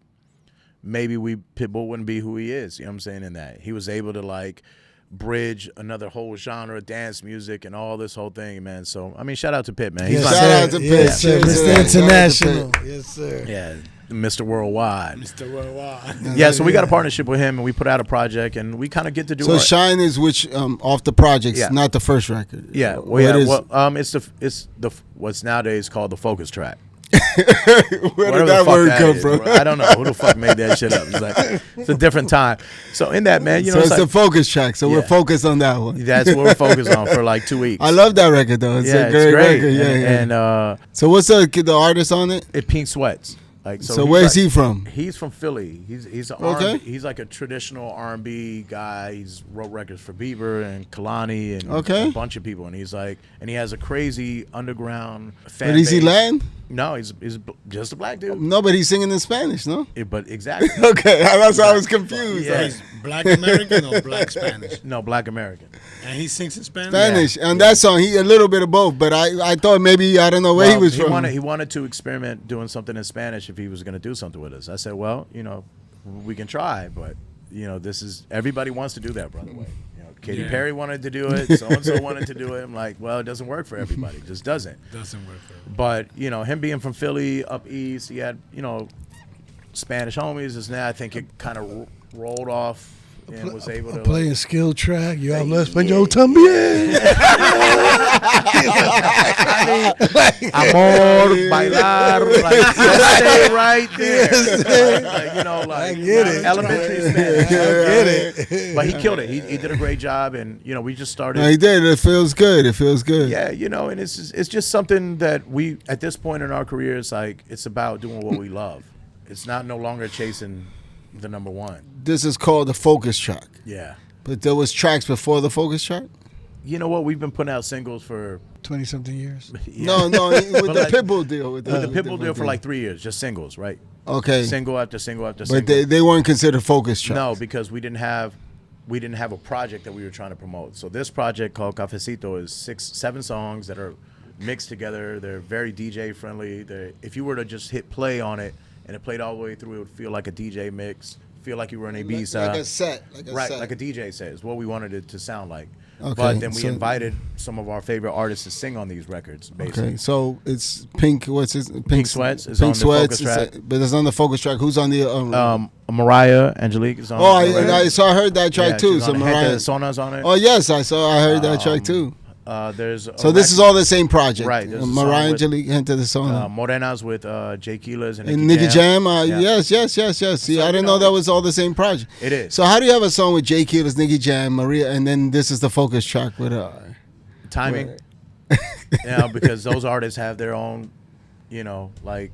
Maybe Pitbull wouldn't be who he is. You know what I'm saying? In that he was able to like bridge another whole genre, dance music, and all this whole thing, man. So I mean, shout out to Pitt, man. Yes, He's shout out to Pitt. Yes, sir. Mr. International. Yes, sir. yeah, Mr. Worldwide. Mr. Worldwide. Yeah, so we got a partnership with him, and we put out a project, and we kind of get to do. So Shine is which off the projects, Yeah. not the first record. Yeah, What well, is- it's the what's nowadays called the focus track. Where Whatever did the that fuck word that come is, from? bro. I don't know who the fuck made that shit up. It's like it's a different time. So in that, man, you know, So it's it's the like, focus track. So we're Yeah. focused on that one. that's what we're focused on for like 2 weeks. I love that record though. It's a great record. Yeah, and, yeah. and So what's the artist on it? Pink Sweats. Like So he's where's like- he from? He's from Philly. He's a Okay. R&B, he's like a traditional R&B guy. He's wrote records for Bieber and Kalani and Okay. a bunch of people. And he's like, and he has a crazy underground fan. But is he base. Latin? No, he's just a black dude. No, but he's singing in Spanish, no? But exactly. Okay, that's why I was confused. Yeah. He's Black American or Black Spanish? No, black American. And he sings in Spanish? Spanish. On that song, he a little bit of both, but I thought maybe, I don't know where he was from. He wanted to experiment doing something in Spanish if he was going to do something with us. I said, well, you know, we can try, but you know, this is everybody wants to do that, by the way. You know, Katy Yeah. Perry wanted to do it. So and so wanted to do it. I'm like, well, it doesn't work for everybody. It just doesn't. Doesn't work for him. But you know, him being from Philly, up east, he had Spanish homies. Is now I think it kind of rolled off and was able to. Playing skill track. You hablo español también. Amor, bailar, like stay right there. Like, you know, like I get it. elementary Spanish. I get it. But he killed it. He did a great job, and you know, we just started. No, he did. It feels good. It feels good. Yeah, you know, and it's just something that we at this point in our career, it's about doing what we love. It's not no longer chasing the number one. This is called the focus track. Yeah. But there was tracks before the focus track? You know what? We've been putting out singles for 20-something years. No, with But the like- Pitbull deal. With the Pitbull deal for like 3 years, just singles, right? Okay. Single after single after single. But they weren't considered focus tracks. No, because we didn't have a project that we were trying to promote. So this project called Cafecito is 7 songs that are mixed together. They're very DJ friendly. If you were to just hit play on it and it played all the way through, it would feel like a DJ mix. Feel like you were in a B-side. Like a set. Right, like a DJ set is what we wanted it to sound like. Okay, But then we so- invited some of our favorite artists to sing on these records, basically. Okay, so it's Pink. What's his Pink Sweats is Pink on the Sweats, focus track. but it's on the focus track. Who's on the? Mariah Angelique is on Oh, the record. I heard that track Yeah, too. she's So on it. Mariah. Gente Sona's on it. Oh yes, I heard that track too. There's So this is all the same project, Right, there's a song Mariah with, Angelique, Gente de Sona, Morena's with Jay Keelas and Nicky Jam. Yeah. Yes. See, So, I you didn't know, know that was all the same project. It is. So how do you have a song with Jay Keelas, Nicky Jam, Maria, and then this is the focus track with Timing. Because those artists have their own, like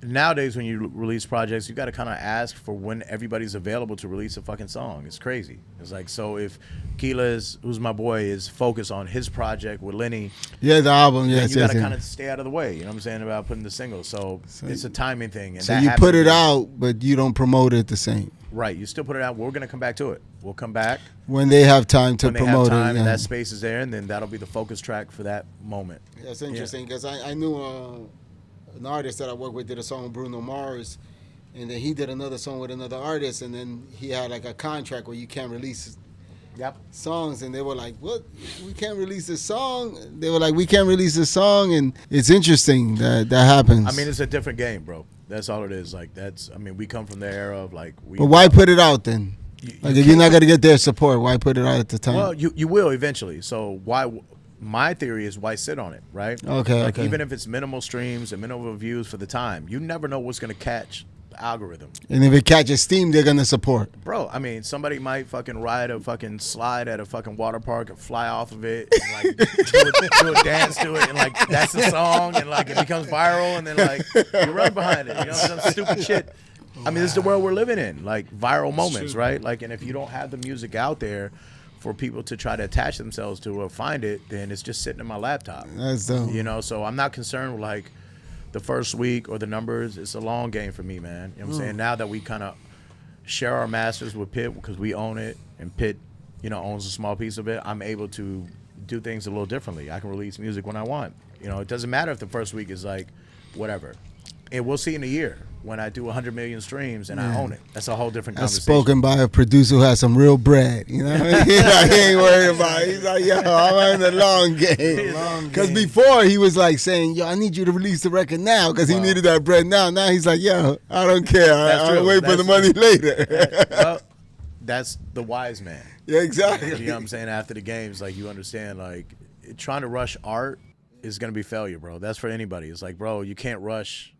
nowadays when you release projects, you got to kind of ask for when everybody's available to release a fucking song. It's crazy. It's like, so if Keelas, who's my boy, is focused on his project with Lenny, the album. then Yes, you got to yes. kind of stay out of the way. You know what I'm saying about putting the single. So it's a timing thing. And So that you happens put it when- out, but you don't promote it the same. Right. You still put it out. We're gonna come back to it. We'll come back When they have time to when they promote have time it. and yeah. that space is there, and then that'll be the focus track for that moment. That's interesting because I knew an artist that I worked with did a song with Bruno Mars, and then he did another song with another artist, and then he had like a contract where you can't release Yep. songs, and they were like, "What? We can't release this song?" They were like, "We can't release this song," and it's interesting that happens. I mean, it's a different game, bro. That's all it is. Like we come from the era of like we. but why put it out then? You Like if you're not gonna get their support, why put it out at the time? Well, you will eventually. So why? My theory is why sit on it, right? Okay, Like okay. even if it's minimal streams and minimal views for the time, you never know what's gonna catch the algorithm. And if it catches steam, they're gonna support. Bro, I mean, somebody might fucking ride a fucking slide at a fucking water park and fly off of it and like do a dance to it and like that's the song and like it becomes viral and then like you run behind it, some stupid shit. I mean, this is the world we're living in, like viral moments, true. right? Like, and if you don't have the music out there for people to try to attach themselves to or find it, then it's just sitting in my laptop. That's dope. You know, so I'm not concerned with like the first week or the numbers. It's a long game for me, man. You know what I'm saying? Now that we kind of share our masters with Pitt because we own it and Pitt, you know, owns a small piece of it, I'm able to do things a little differently. I can release music when I want. You know, it doesn't matter if the first week is like whatever. And we'll see in a year when I do 100 million streams and I own it. That's a whole different That's conversation. spoken by a producer who has some real bread. You know what I mean? Like, he ain't worried about it. He's like, yo, I'm in the long game. Because before he was like saying, yo, I need you to release the record now because he needed that bread now. Now he's like, yo, I don't care. I'll wait for the money later. Well, that's the wise man. Yeah, exactly. You know what I'm saying? After the games, like, you understand, like, trying to rush art is going to be failure, bro. That's for anybody. It's like, bro, you can't rush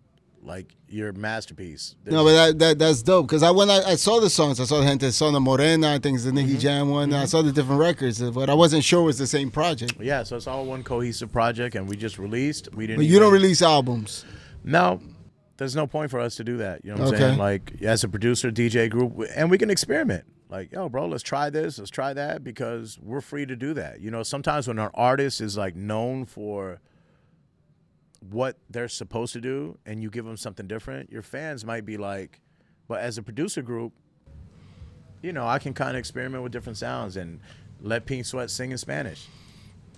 like your masterpiece. No, but that's dope because when I saw the songs, I saw Gente Zona Morena, I think it's the Nicky Jam one. I saw the different records, but I wasn't sure it was the same project. Yeah, so it's all one cohesive project, and we just released. We didn't. But you don't release albums. No, there's no point for us to do that. You know what I'm saying? Like, as a producer, DJ group, and we can experiment. Like, yo, bro, let's try this, let's try that, because we're free to do that. You know, sometimes when an artist is like known for what they're supposed to do and you give them something different, your fans might be like, but as a producer group, you know, I can kind of experiment with different sounds and let Pink Sweat sing in Spanish,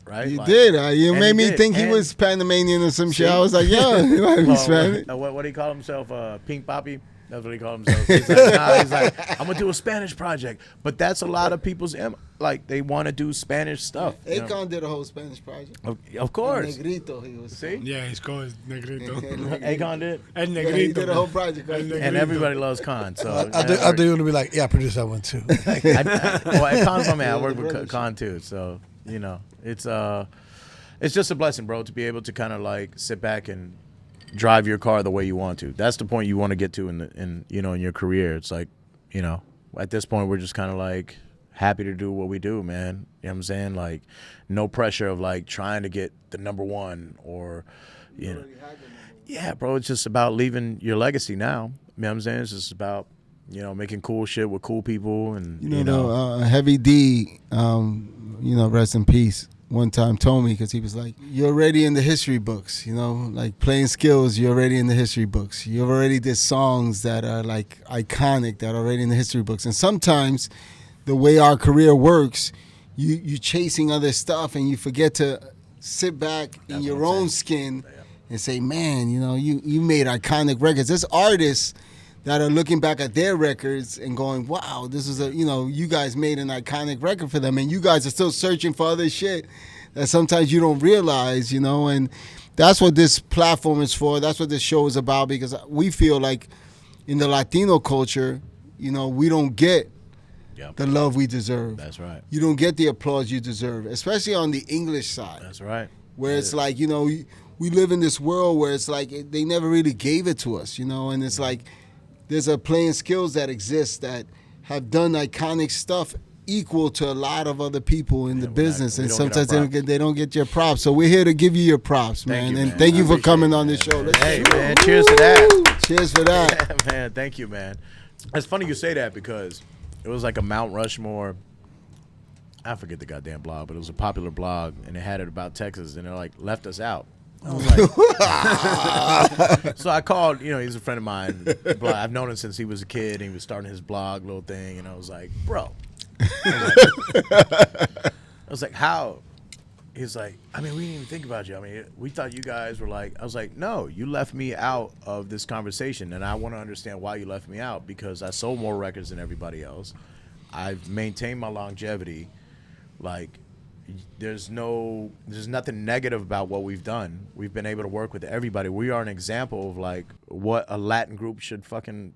right? You like, did. You made me did. think he was Panamanian or some shit. I was like, yo, he might be Spanish. What do he call himself? Pink Papi? That's what he called himself. He's like, nah, he's like, I'm gonna do a Spanish project, but that's a lot of people's like they want to do Spanish stuff. Akon did a whole Spanish project. Of course. Negrito, he was. See? Yeah, he's called Negrito. Akon did. El Yeah, Negrito. he did a whole project. And everybody loves Khan. So I do want to be like, yeah, I produced that one too. well, Khan's my man. I work with Khan too. So, you know, it's just a blessing, bro, to be able to kind of like sit back and drive your car the way you want to. That's the point you want to get to in your career. It's like, you know, at this point we're just kind of like happy to do what we do, man. You know what I'm saying? Like, no pressure of like trying to get the number one or, you know. Yeah, bro, it's just about leaving your legacy now. You know what I'm saying? It's just about, you know, making cool shit with cool people and you know. Heavy D, rest in peace. One time told me, because he was like, you're already in the history books, you know, like Play-N-Skillz, you're already in the history books. You've already did songs that are like iconic, that are already in the history books. And sometimes the way our career works, you're chasing other stuff and you forget to sit back in your own skin and say, man, you know, you made iconic records. There's artists that are looking back at their records and going, wow, this is you guys made an iconic record for them, and you guys are still searching for other shit that sometimes you don't realize, you know, and that's what this platform is for. That's what this show is about, because we feel like in the Latino culture, you know, we don't get the love we deserve. That's right. You don't get the applause you deserve, especially on the English side. That's right. Where it's like, you know, we live in this world where it's like they never really gave it to us, you know, and it's like, there's a Play-N-Skillz that exists that have done iconic stuff equal to a lot of other people in the business, and sometimes they don't get your props. So we're here to give you your props, man. And thank you for coming on the show. Hey, man, cheers to that. Cheers for that. Yeah, man, thank you, man. It's funny you say that, because it was like a Mount Rushmore. I forget the goddamn blog, but it was a popular blog, and it had it about Texas, and it like left us out. I was like, so I called, you know, he's a friend of mine. I've known him since he was a kid, and he was starting his blog little thing, and I was like, bro. I was like, how? He's like, I mean, we didn't even think about you. I mean, we thought you guys were like, I was like, no, you left me out of this conversation, and I want to understand why you left me out, because I sold more records than everybody else. I've maintained my longevity. Like, there's nothing negative about what we've done. We've been able to work with everybody. We are an example of like what a Latin group should fucking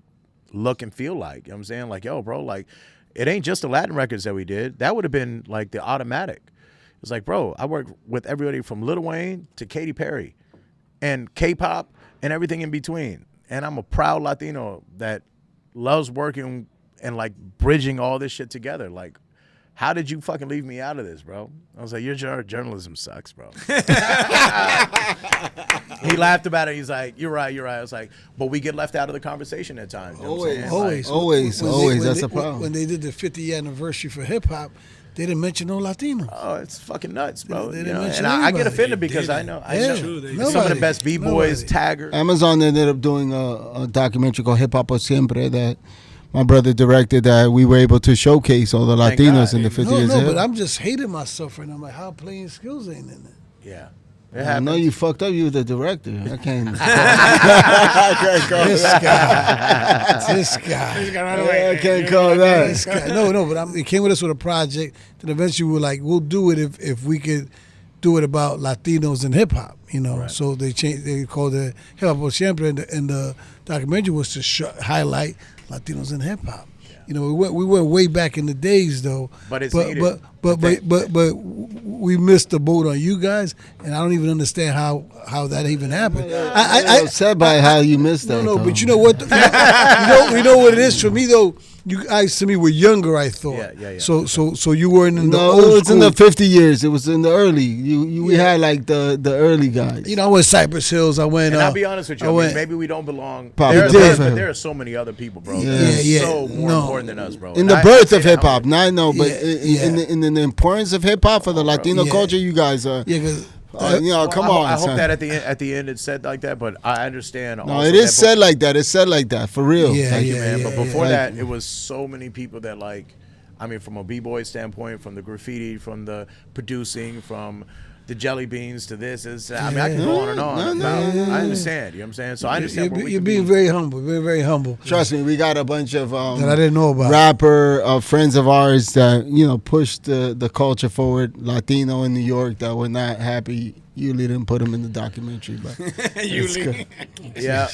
look and feel like. You know what I'm saying? Like, yo, bro, like, it ain't just the Latin records that we did. That would have been like the automatic. It's like, bro, I worked with everybody from Lil Wayne to Katy Perry and K-pop and everything in between. And I'm a proud Latino that loves working and like bridging all this shit together. Like, how did you fucking leave me out of this, bro? I was like, your journalism sucks, bro. He laughed about it. He's like, you're right. I was like, but we get left out of the conversation at times. You know Always. That's the problem. When they did the 50th anniversary for hip hop, They didn't mention no Latino. Oh, it's fucking nuts, bro. They You didn't know? mention And I get anybody. offended because They I know True, they- some of the Nobody. best b-boys, Nobody. Tagger. Amazon ended up doing a documentary called Hip Hop por Siempre that my brother directed, that we were able to showcase all the Thank Latinos God. in the 50 No, years. no, of but hip- I'm just hating myself right now. I'm like, how Play-N-Skillz ain't in it? Yeah. It I happens. know you fucked up. You were the director. I can't. This guy. This guy. He's got right away. I can't call that. This guy. No, but it came with us with a project. Then eventually we were like, we'll do it if we could do it about Latinos and hip hop. You know, Right. so they changed. They called it Hip Hop por Siempre, and the documentary was to highlight Latinos and hip hop. You know, we went way back in the days though. But it's but needed. but we missed the boat on you guys, and I don't even understand how that even happened. I'm upset by how you missed that. No, though. but you know what? You know what it is for me though. You guys to me were younger, I thought. Yeah. So you weren't in the No, old it was school. in the 50 years. It was in the early. We had like the early guys. You know, I went Cypress Hills. I went. And I'll be honest with you. I I mean, went- maybe we don't belong. Probably There, different. but there are so many other people, bro. Yeah. That are Yeah, so more no. important than us, bro. In And the I birth say of that hip hop, humbly. not I know, but Yeah, in the importance of hip hop for the Latino Yeah. culture, you guys are. Yeah, because Come Well, on, I hope son. that at the end it's said like that, but I understand. No, also it is that said like that. It's said like that for real. Yeah, Thank yeah, you, man. yeah, But before yeah. that, it was so many people that like, I mean, from a b-boy standpoint, from the graffiti, from the producing, from the jelly beans to this. I mean, I can go on and on. I understand. You know what I'm saying? So I understand where we you're can being be. very humble, very humble. Trust me, we got a bunch of That I didn't know about. rapper friends of ours that pushed the culture forward. Latino in New York that were not happy. Yuli didn't put them in the documentary, but it's good. Yeah.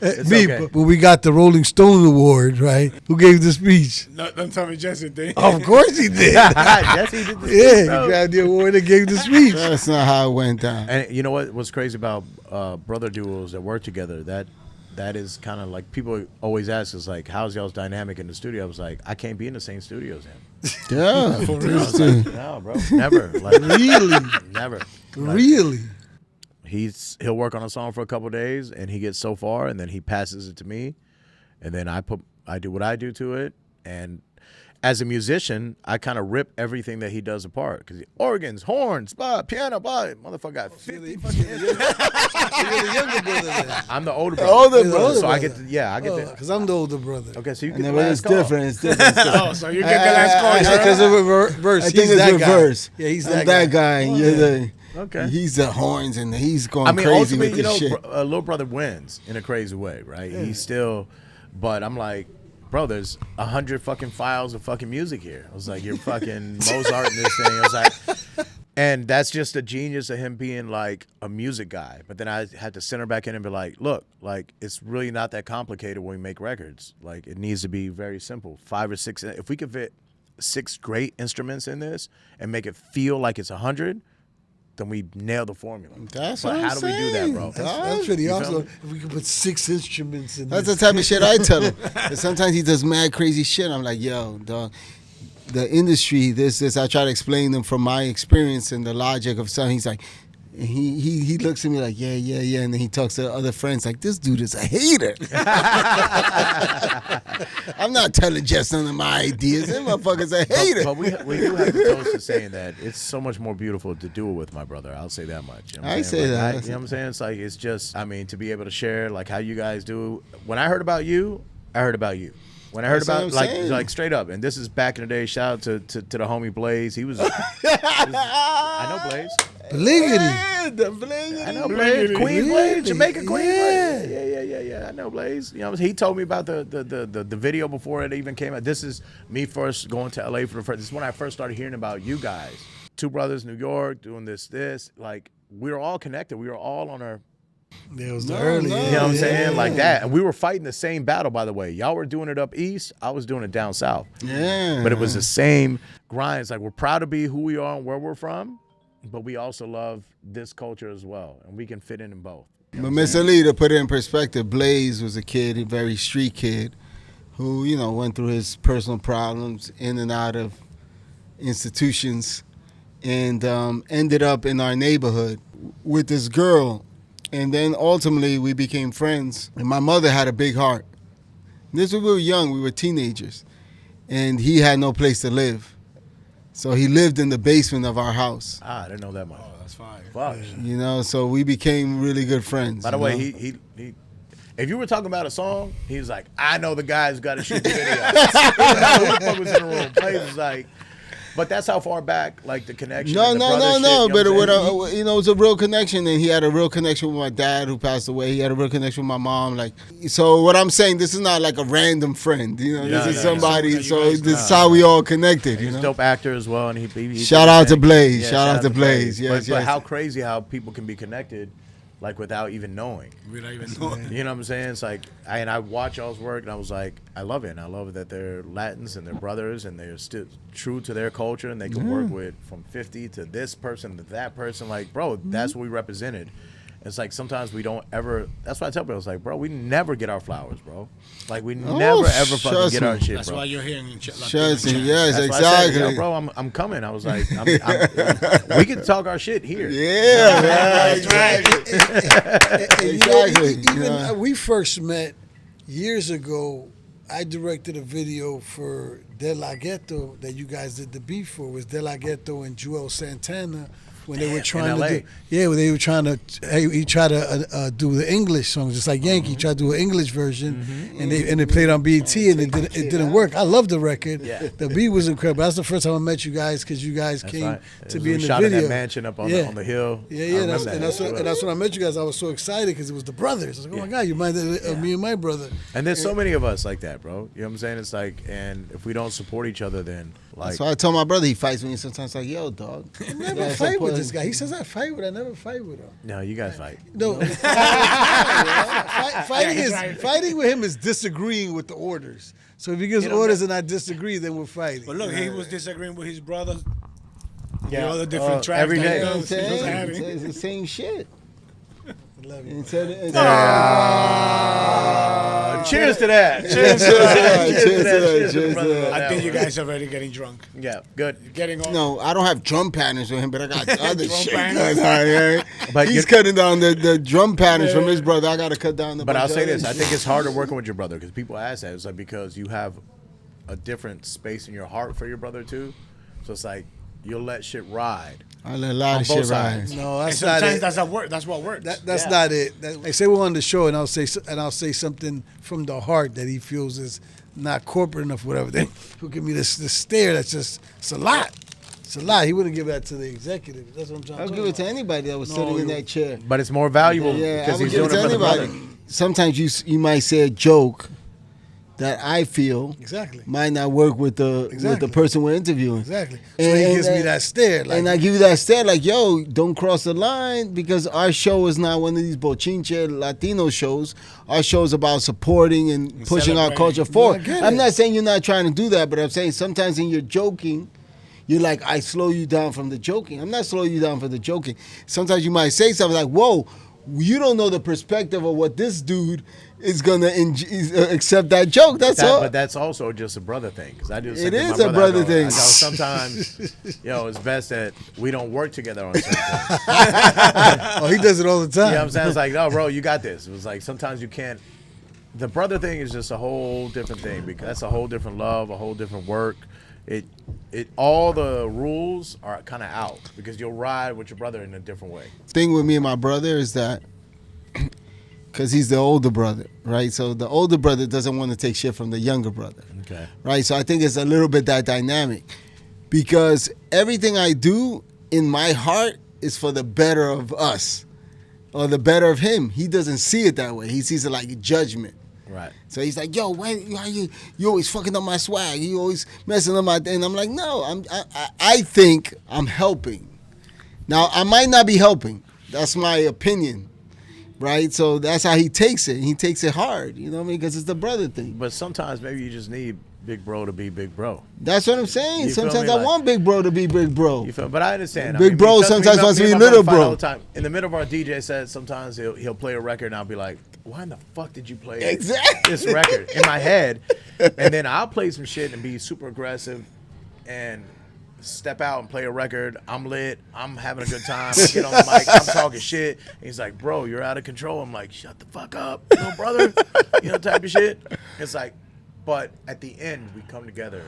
It's Me, okay. but we got the Rolling Stone Award, right? Who gave the speech? Don't tell me Jessy did. Of course he did. Jessy did the Yeah, speech, he bro. grabbed the award and gave the speech. That's not how it went down. And you know what's crazy about brother duos that work together? That is kind of like people always ask us like, how's y'all's dynamic in the studio? I was like, I can't be in the same studio as him. Yeah, I was like, no, bro, never. Like, Really? never. Like, Really? he'll work on a song for a couple days and he gets so far and then he passes it to me, and then I do what I do to it. And as a musician, I kind of rip everything that he does apart because organs, horns, piano, motherfucker got 50 fucking instruments. You're the younger brother then. I'm the older brother. older brother. So I get to, I get to. Because I'm the older brother. Okay, so you get No, the but last it's call. different. It's different. Oh, so you get the last call. Because of reverse. I think He's it's that reverse. guy. Yeah, he's I'm that guy. And you're the. Okay. He's the horns and he's going I mean, crazy ultimately, with you this know, shit. a little brother wins in a crazy way, right? He's still, but I'm like, bro, there's 100 fucking files of fucking music here. I was like, you're fucking Mozart in this thing. I was like, and that's just the genius of him being like a music guy. But then I had to center back in and be like, look, like it's really not that complicated when we make records. Like it needs to be very simple. 5 or 6. If we could fit 6 great instruments in this and make it feel like it's 100. Then we nail the formula. That's but what how I'm do we do that, saying. bro? That's pretty You feel awesome. me? If we could put 6 instruments in That's the this. type of shit I tell him. And sometimes he does mad crazy shit. I'm like, yo, dog, the industry, this. I try to explain them from my experience and the logic of something. He's like, he looks at me like, yeah. And then he talks to other friends like, this dude is a hater. I'm not telling Jess none of my ideas. This motherfucker's a hater. But we do have to toast to saying that it's so much more beautiful to do it with my brother. I'll say that much. You know what I'm I saying? say Like, that. you know what I'm saying? It's like, it's just, I mean, to be able to share like how you guys do. When I heard about you, I heard about you. When I heard That's what about I'm saying. like straight up, and this is back in the day. Shout out to the homie Blaze. He was, I know Blaze. Bliggity. Yeah, the bling. I know Blaze, Queen Blaze, Jamaica Queen Yeah. Blaze. Yeah. I know Blaze. You know, he told me about the video before it even came out. This is me first going to LA for the first. This is when I first started hearing about you guys. 2 brothers, New York, doing this. Like we were all connected. We were all on our. There was the No, early. no. You know what I'm saying? Yeah. Like that. And we were fighting the same battle, by the way. Y'all were doing it up east. I was doing it down south. Yeah. But it was the same grind. It's like we're proud to be who we are and where we're from, but we also love this culture as well. And we can fit in both. But Mr. Lee, to put it in perspective, Blaze was a kid, a very street kid, who, went through his personal problems in and out of institutions and ended up in our neighborhood with this girl. And then ultimately we became friends. And my mother had a big heart. This was, we were young, we were teenagers. And he had no place to live. So he lived in the basement of our house. I didn't know that much. Oh, that's fine. Fuck. You know, so we became really good friends. By the you way, know? he if you were talking about a song, he was like, I know the guy who's got to shoot the video. Who the fuck was in the room? Plays was like, but that's how far back, like the connection. No. and the brother shit, you But know what I'm with saying? it was a real connection, and he had a real connection with my dad who passed away. He had a real connection with my mom. Like, so what I'm saying, this is not like a random friend. You know, Yeah, this is yeah, somebody. yeah. So this is how we all connected. You He's a know. dope actor as well, and he Shout out to Blaze. Shout out to Blaze. Yes, but yes. how crazy how people can be connected, like without even knowing. We don't even know. You know what I'm saying? It's like, I watch y'all's work, and I was like, I love it. And I love it that they're Latins and they're brothers, and they're still true to their culture, and they can work with from 50 to this person to that person. Like, bro, that's what we represented. It's like sometimes we don't ever. That's why I tell people, it's like, bro, we never get our flowers, bro. Like we never ever fucking trust get our me. shit, That's bro. why you're here in Latino Jessy, Champs. yes, That's why I said, exactly. yo, bro, I'm coming. I was like, we can talk our shit here. Yeah, man. That's right. And, you know, Exactly. even Yeah. we first met years ago. I directed a video for De La Ghetto that you guys did the beat for. It was De La Ghetto and Joel Santana when they were trying LA. to when they were trying to. He tried to do the English songs, just like Yankee. He tried to do an English version, and they played on BET, and it didn't work. I love the record. Yeah. The beat was incredible. That's the first time I met you guys because you guys That's came right. to It be was in the shot video. in that mansion up on, on the hill. Yeah, I yeah, remember and that's when I met you guys. I was so excited because it was the brothers. I was like, oh my God, you reminded of me and my brother. And there's so many of us like that, bro. You know what I'm saying? It's like, and if we don't support each other, then like, So I told my brother he fights me sometimes. Like, yo, dog. I never fight with this guy. He says I fight with. I never fight with him. no, you guys fight. No, fighting with him is disagreeing with the orders. So if he gives orders and I disagree, then we're fighting. But look, he was disagreeing with his brother. Yeah. The other different tracks every that day. he You know what I'm does. He doesn't saying? have It's, any. it's the same shit. Love you. Cheers to that. Cheers to that. Cheers to that. Cheers to Cheers the to brother that. on I that think you one. guys are already getting drunk. Yeah, good. Getting on. No, I don't have drum patterns with him, but I got other Drum shit patterns. going on. Yeah. But He's you- cutting down the drum patterns from his brother. I got to cut down the. But I'll bunch say of this: I other think shit. it's harder working with your brother because people ask that. It's like because you have a different space in your heart for your brother too. So it's like you'll let shit ride. I let a lot on of both shit sides. ride. No, And that's not sometimes it. that's what works. That's Yeah. not it. Like say we're on the show and I'll say something from the heart that he feels is not corporate enough, whatever. Then he'll give me this stare. That's just it's a lot. It's a lot. He wouldn't give that to the executive. That's what I'm trying I'll to give it to anybody that was sitting in that chair. But it's more valuable Yeah, I because would he's give it doing to it for the anybody. brother. Sometimes you might say a joke that I feel Exactly. might not work with the Exactly. person we're interviewing. Exactly. So he gives me that stare. Like, And I give you that stare, like, yo, don't cross the line because our show is not one of these bochinche Latino shows. Our show is about supporting and pushing our celebrating. culture forward. I get I'm it. not saying you're not trying to do that, but I'm saying sometimes in your joking, you're like, I slow you down from the joking. I'm not slowing you down for the joking. Sometimes you might say something like, whoa, you don't know the perspective of what this dude is going to accept that joke. That's all. But that's also just a brother thing because I do. The same It thing with is my a brother I go, thing. I go, sometimes, it's best that we don't work together on certain things. oh, he does it all the time. You know what I'm saying? It's like, no, bro, you got this. It was like sometimes you can't. The brother thing is just a whole different thing because that's a whole different love, a whole different work. All the rules are kind of out because you'll ride with your brother in a different way. Thing with me and my brother is that because he's the older brother, right? So the older brother doesn't want to take shit from the younger brother, Okay. right? So I think it's a little bit that dynamic because everything I do in my heart is for the better of us or the better of him. He doesn't see it that way. He sees it like a judgment. Right. So he's like, yo, why you always fucking up my swag? You always messing up my thing. I'm like, no, I think I'm helping. Now, I might not be helping. That's my opinion, right? So that's how he takes it. He takes it hard, you know what I mean? Because it's the brother thing. But sometimes maybe you just need big bro to be big bro. That's what I'm saying. You feel Sometimes me? I Like- want big bro to be big bro. You feel? But I understand. Big bro because sometimes wants to me be and my little brother fight bro. all the time. In the middle of our DJ set, sometimes he'll play a record and I'll be like, why in the fuck did you play Exactly. this record in my head? And then I'll play some shit and be super aggressive and step out and play a record. I'm lit. I'm having a good time. I get on the mic. I'm talking shit. And he's like, bro, you're out of control. I'm like, shut the fuck up, little brother. Type of shit. It's like, but at the end, we come together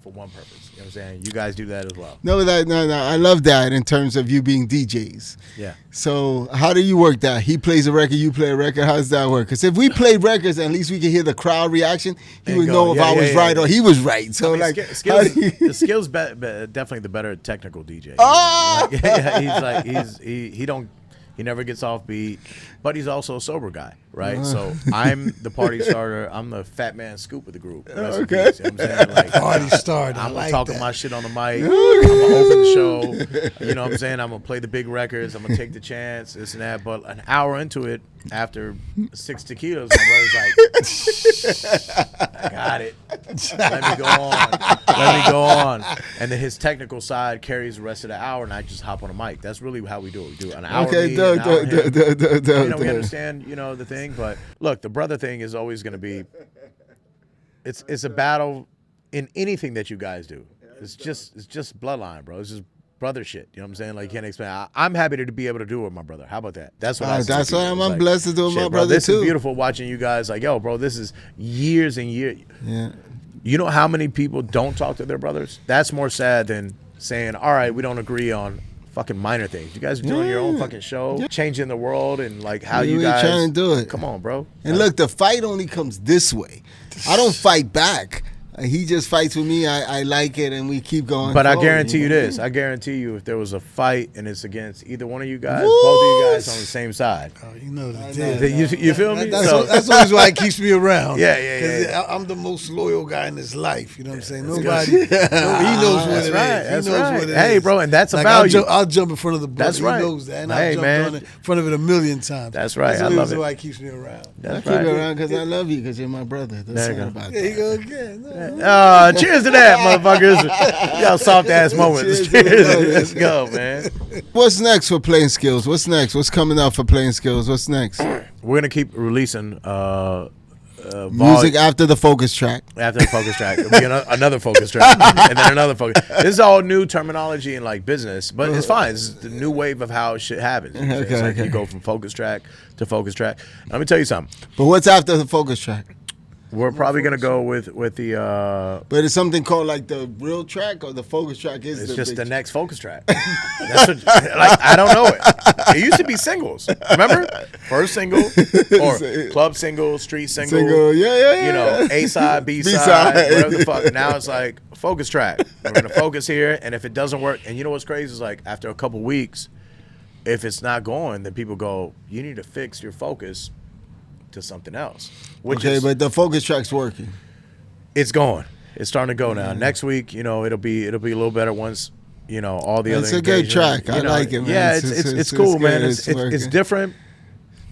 for one purpose. You know what I'm saying? You guys do that as well. No, I love that in terms of you being DJs. Yeah. So how do you work that? He plays a record, you play a record. How does that work? Because if we played records, at least we can hear the crowd reaction. He would know if I was right or he was right. So Skillz definitely the better technical DJ. Oh! He never gets off beat, but he's also a sober guy, right? So I'm the party starter. I'm the fat man Scoop of the group. Rest in peace, you know what I'm saying? Like, Party starter. I'm like talking that. my shit on the mic. I'm gonna open the show. You know what I'm saying? I'm gonna play the big records. I'm gonna take the chance, this and that. But an hour into it, after 6 tequilas, my brother's like, I got it. Let me go on. And then his technical side carries the rest of the hour, and I just hop on the mic. That's really how we do it. We do an hour. Okay, me, an hour him. We understand, the thing. But look, the brother thing is always going to be. It's a battle in anything that you guys do. It's just bloodline, bro. It's just brother shit. You know what I'm saying? Like, you can't explain. I'm happy to be able to do it with my brother. How about that? That's what that's why I'm blessed to do it with my bro, brother this too. Is beautiful watching you guys. Like, yo, bro, this is years and years. Yeah. You know how many people don't talk to their brothers? That's more sad than saying, all right, we don't agree on fucking minor things. You guys are doing your own fucking show, changing the world, and like how you guys trying to do it. Come on, bro. And look, the fight only comes this way. I don't fight back. He just fights with me. I like it, and we keep going. But forward, I guarantee you this. I guarantee you, if there was a fight and it's against either one of you guys, both of you guys on the same side. Oh, you know the deal. You feel me? That's always why it keeps me around. Yeah. Because I'm the most loyal guy in his life. You know what I'm saying? Nobody. He knows what it is. He knows what it is. Hey, bro, and that's a value. I'll jump in front of the brother. That's right. He knows that. And I've jumped on it in front of it a million times. That's right. That's I love why it. it keeps me around. I keep it around because I love you, because you're my brother. That's all about There you that. go again. Cheers to that, motherfuckers. Y'all soft ass moments. Cheers. Let's go, man. What's next for Play-N-Skillz? What's next? What's coming out for Play-N-Skillz? What's next? We're gonna keep releasing Music after the focus track. After the focus track, it'll be another focus track, and then another focus. This is all new terminology in like business, but it's fine. It's the new wave of how shit happens. You know? It's like you go from focus track to focus track. Let me tell you something. But what's after the focus track? We're probably gonna go with the. But it's something called like the real track, or the focus track is. It's just the next focus track. That's what, like, I don't know it. It used to be singles. Remember, first single or club single, street single. Yeah. You know, A side, B side, whatever the fuck. Now it's like focus track. We're gonna focus here, and if it doesn't work, and you know what's crazy is like after a couple weeks, if it's not going, then people go, you need to fix your focus to something else. But the focus track's working. It's going. It's starting to go now. Next week, it'll be a little better once, all the other. It's a good track. I like it, man. Yeah, it's cool, man. It's working. different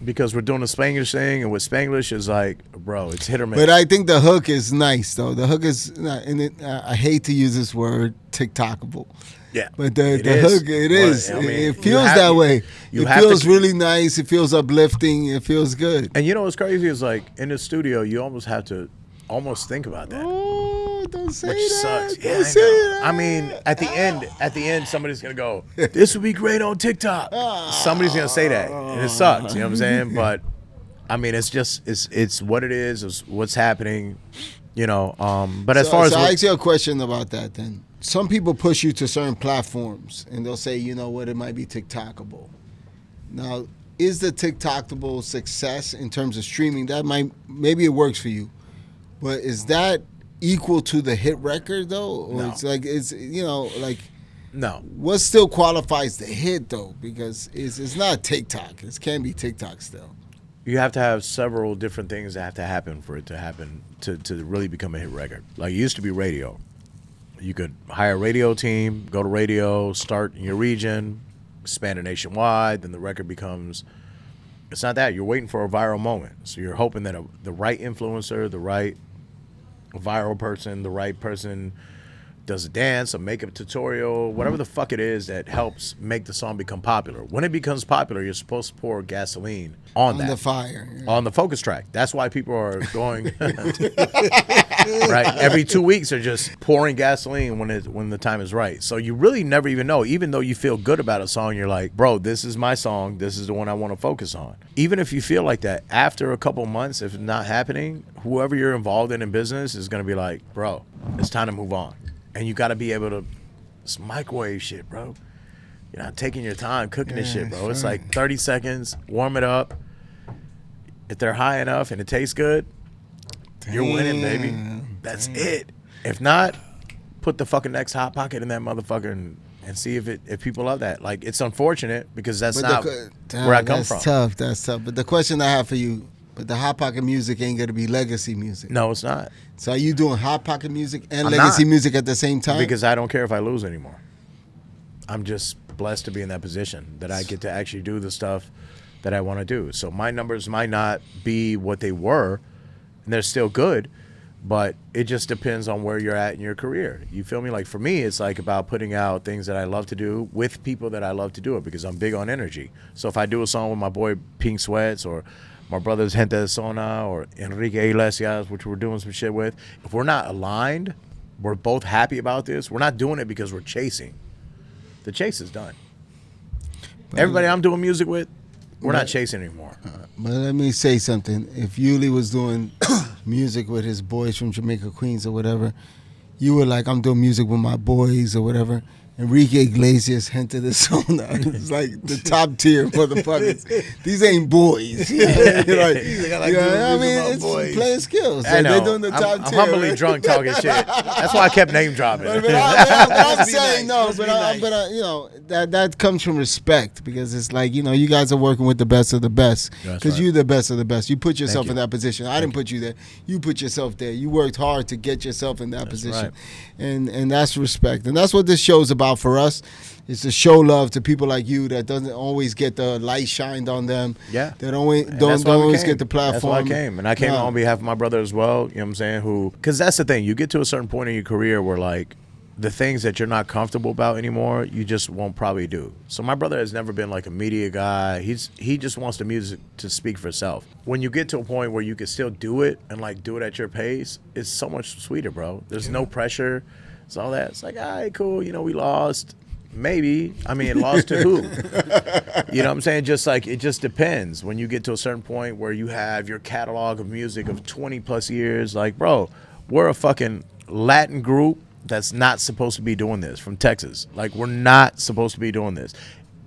because we're doing the Spanglish thing, and with Spanglish is like, bro, it's hit or miss. But I think the hook is nice, though. The hook is, I hate to use this word, TikTokable. Yeah, but the hook, it is. Well, I mean, it feels that way. It feels really nice. It feels uplifting. It feels good. And you know what's crazy is like in the studio, you almost have to think about that. Oh, don't say which that. Sucks. Don't say that. I mean, at the end, somebody's gonna go, "This would be great on TikTok." Somebody's gonna say that, and it sucks. You know what I'm saying? But I mean, it's just it's what it is. It's what's happening. But as far as I ask you a question about that, then. Some people push you to certain platforms, and they'll say, you know what, it might be TikTokable. Now, is the TikTokable success in terms of streaming? Maybe it works for you, but is that equal to the hit record though? Or no. No. What still qualifies the hit though? Because it's not TikTok. It can't be TikTok still. You have to have several different things that have to happen for it to happen to really become a hit record. Like it used to be radio. You could hire a radio team, go to radio, start in your region, expand it nationwide, then the record becomes, it's not that. You're waiting for a viral moment. So you're hoping that the right influencer, the right viral person, the right person does a dance, a makeup tutorial, whatever the fuck it is that helps make the song become popular. When it becomes popular, you're supposed to pour gasoline on that. The fire. Yeah. On the focus track. That's why people are going right. Every 2 weeks they're just pouring gasoline when the time is right. So you really never even know. Even though you feel good about a song, you're like, bro, this is my song. This is the one I want to focus on. Even if you feel like that, after a couple months, if it's not happening, whoever you're involved in business is going to be like, bro, it's time to move on. and you got to be able to microwave shit, bro. You're not taking your time cooking this shit, bro. It's like 30 seconds, warm it up. If they're high enough and it tastes good, you're winning, baby. That's it. If not, put the fucking next Hot Pocket in that motherfucker and see if people love that. Like, it's unfortunate because that's not where I come from. That's tough. But the question I have for you, but the Hot Pocket music ain't going to be legacy music. No, it's not. So are you doing Hot Pocket music and I'm legacy not. music at the same time? Because I don't care if I lose anymore. I'm just blessed to be in that position that I get to actually do the stuff that I want to do. So my numbers might not be what they were, and they're still good, but it just depends on where you're at in your career. You feel me? Like, for me, it's like about putting out things that I love to do with people that I love to do it, because I'm big on energy. So if I do a song with my boy Pink Sweats or my brothers Gente de Zona or Enrique Iglesias, which we're doing some shit with, if we're not aligned, we're both happy about this, we're not doing it because we're chasing. The chase is done. Everybody I'm doing music with, we're not chasing anymore. But let me say something. If Yuli was doing music with his boys from Jamaica, Queens, or whatever, you were like, I'm doing music with my boys or whatever. Enrique Iglesias, Gente de Zona. It's like the top tier motherfuckers. These ain't boys. I mean, it's Play-N-Skillz. I know. They're doing the top I'm tier. humbly drunk talking shit. That's why I kept name dropping. But I'm saying no, but you know, that comes from respect, because it's like, you know, you guys are working with the best of the best, because you're the best of the best. You put yourself in that position. I didn't put you there. You put yourself there. You worked hard to get yourself in that position, and that's respect, and that's what this show's about for us. Is to show love to people like you that doesn't always get the light shined on them. Yeah, that don't always get the platform. That's why I came, and I came on behalf of my brother as well. You know what I'm saying? Who? Because that's the thing. You get to a certain point in your career where, like, the things that you're not comfortable about anymore, you just won't probably do. So my brother has never been like a media guy. He just wants the music to speak for itself. When you get to a point where you can still do it and like do it at your pace, it's so much sweeter, bro. There's no pressure. It's all that. It's like, all right, cool. You know, we lost. Maybe. I mean, lost to who? You know what I'm saying? Just like, it just depends. When you get to a certain point where you have your catalog of music of 20 plus years, like, bro, we're a fucking Latin group that's not supposed to be doing this, from Texas. Like, we're not supposed to be doing this.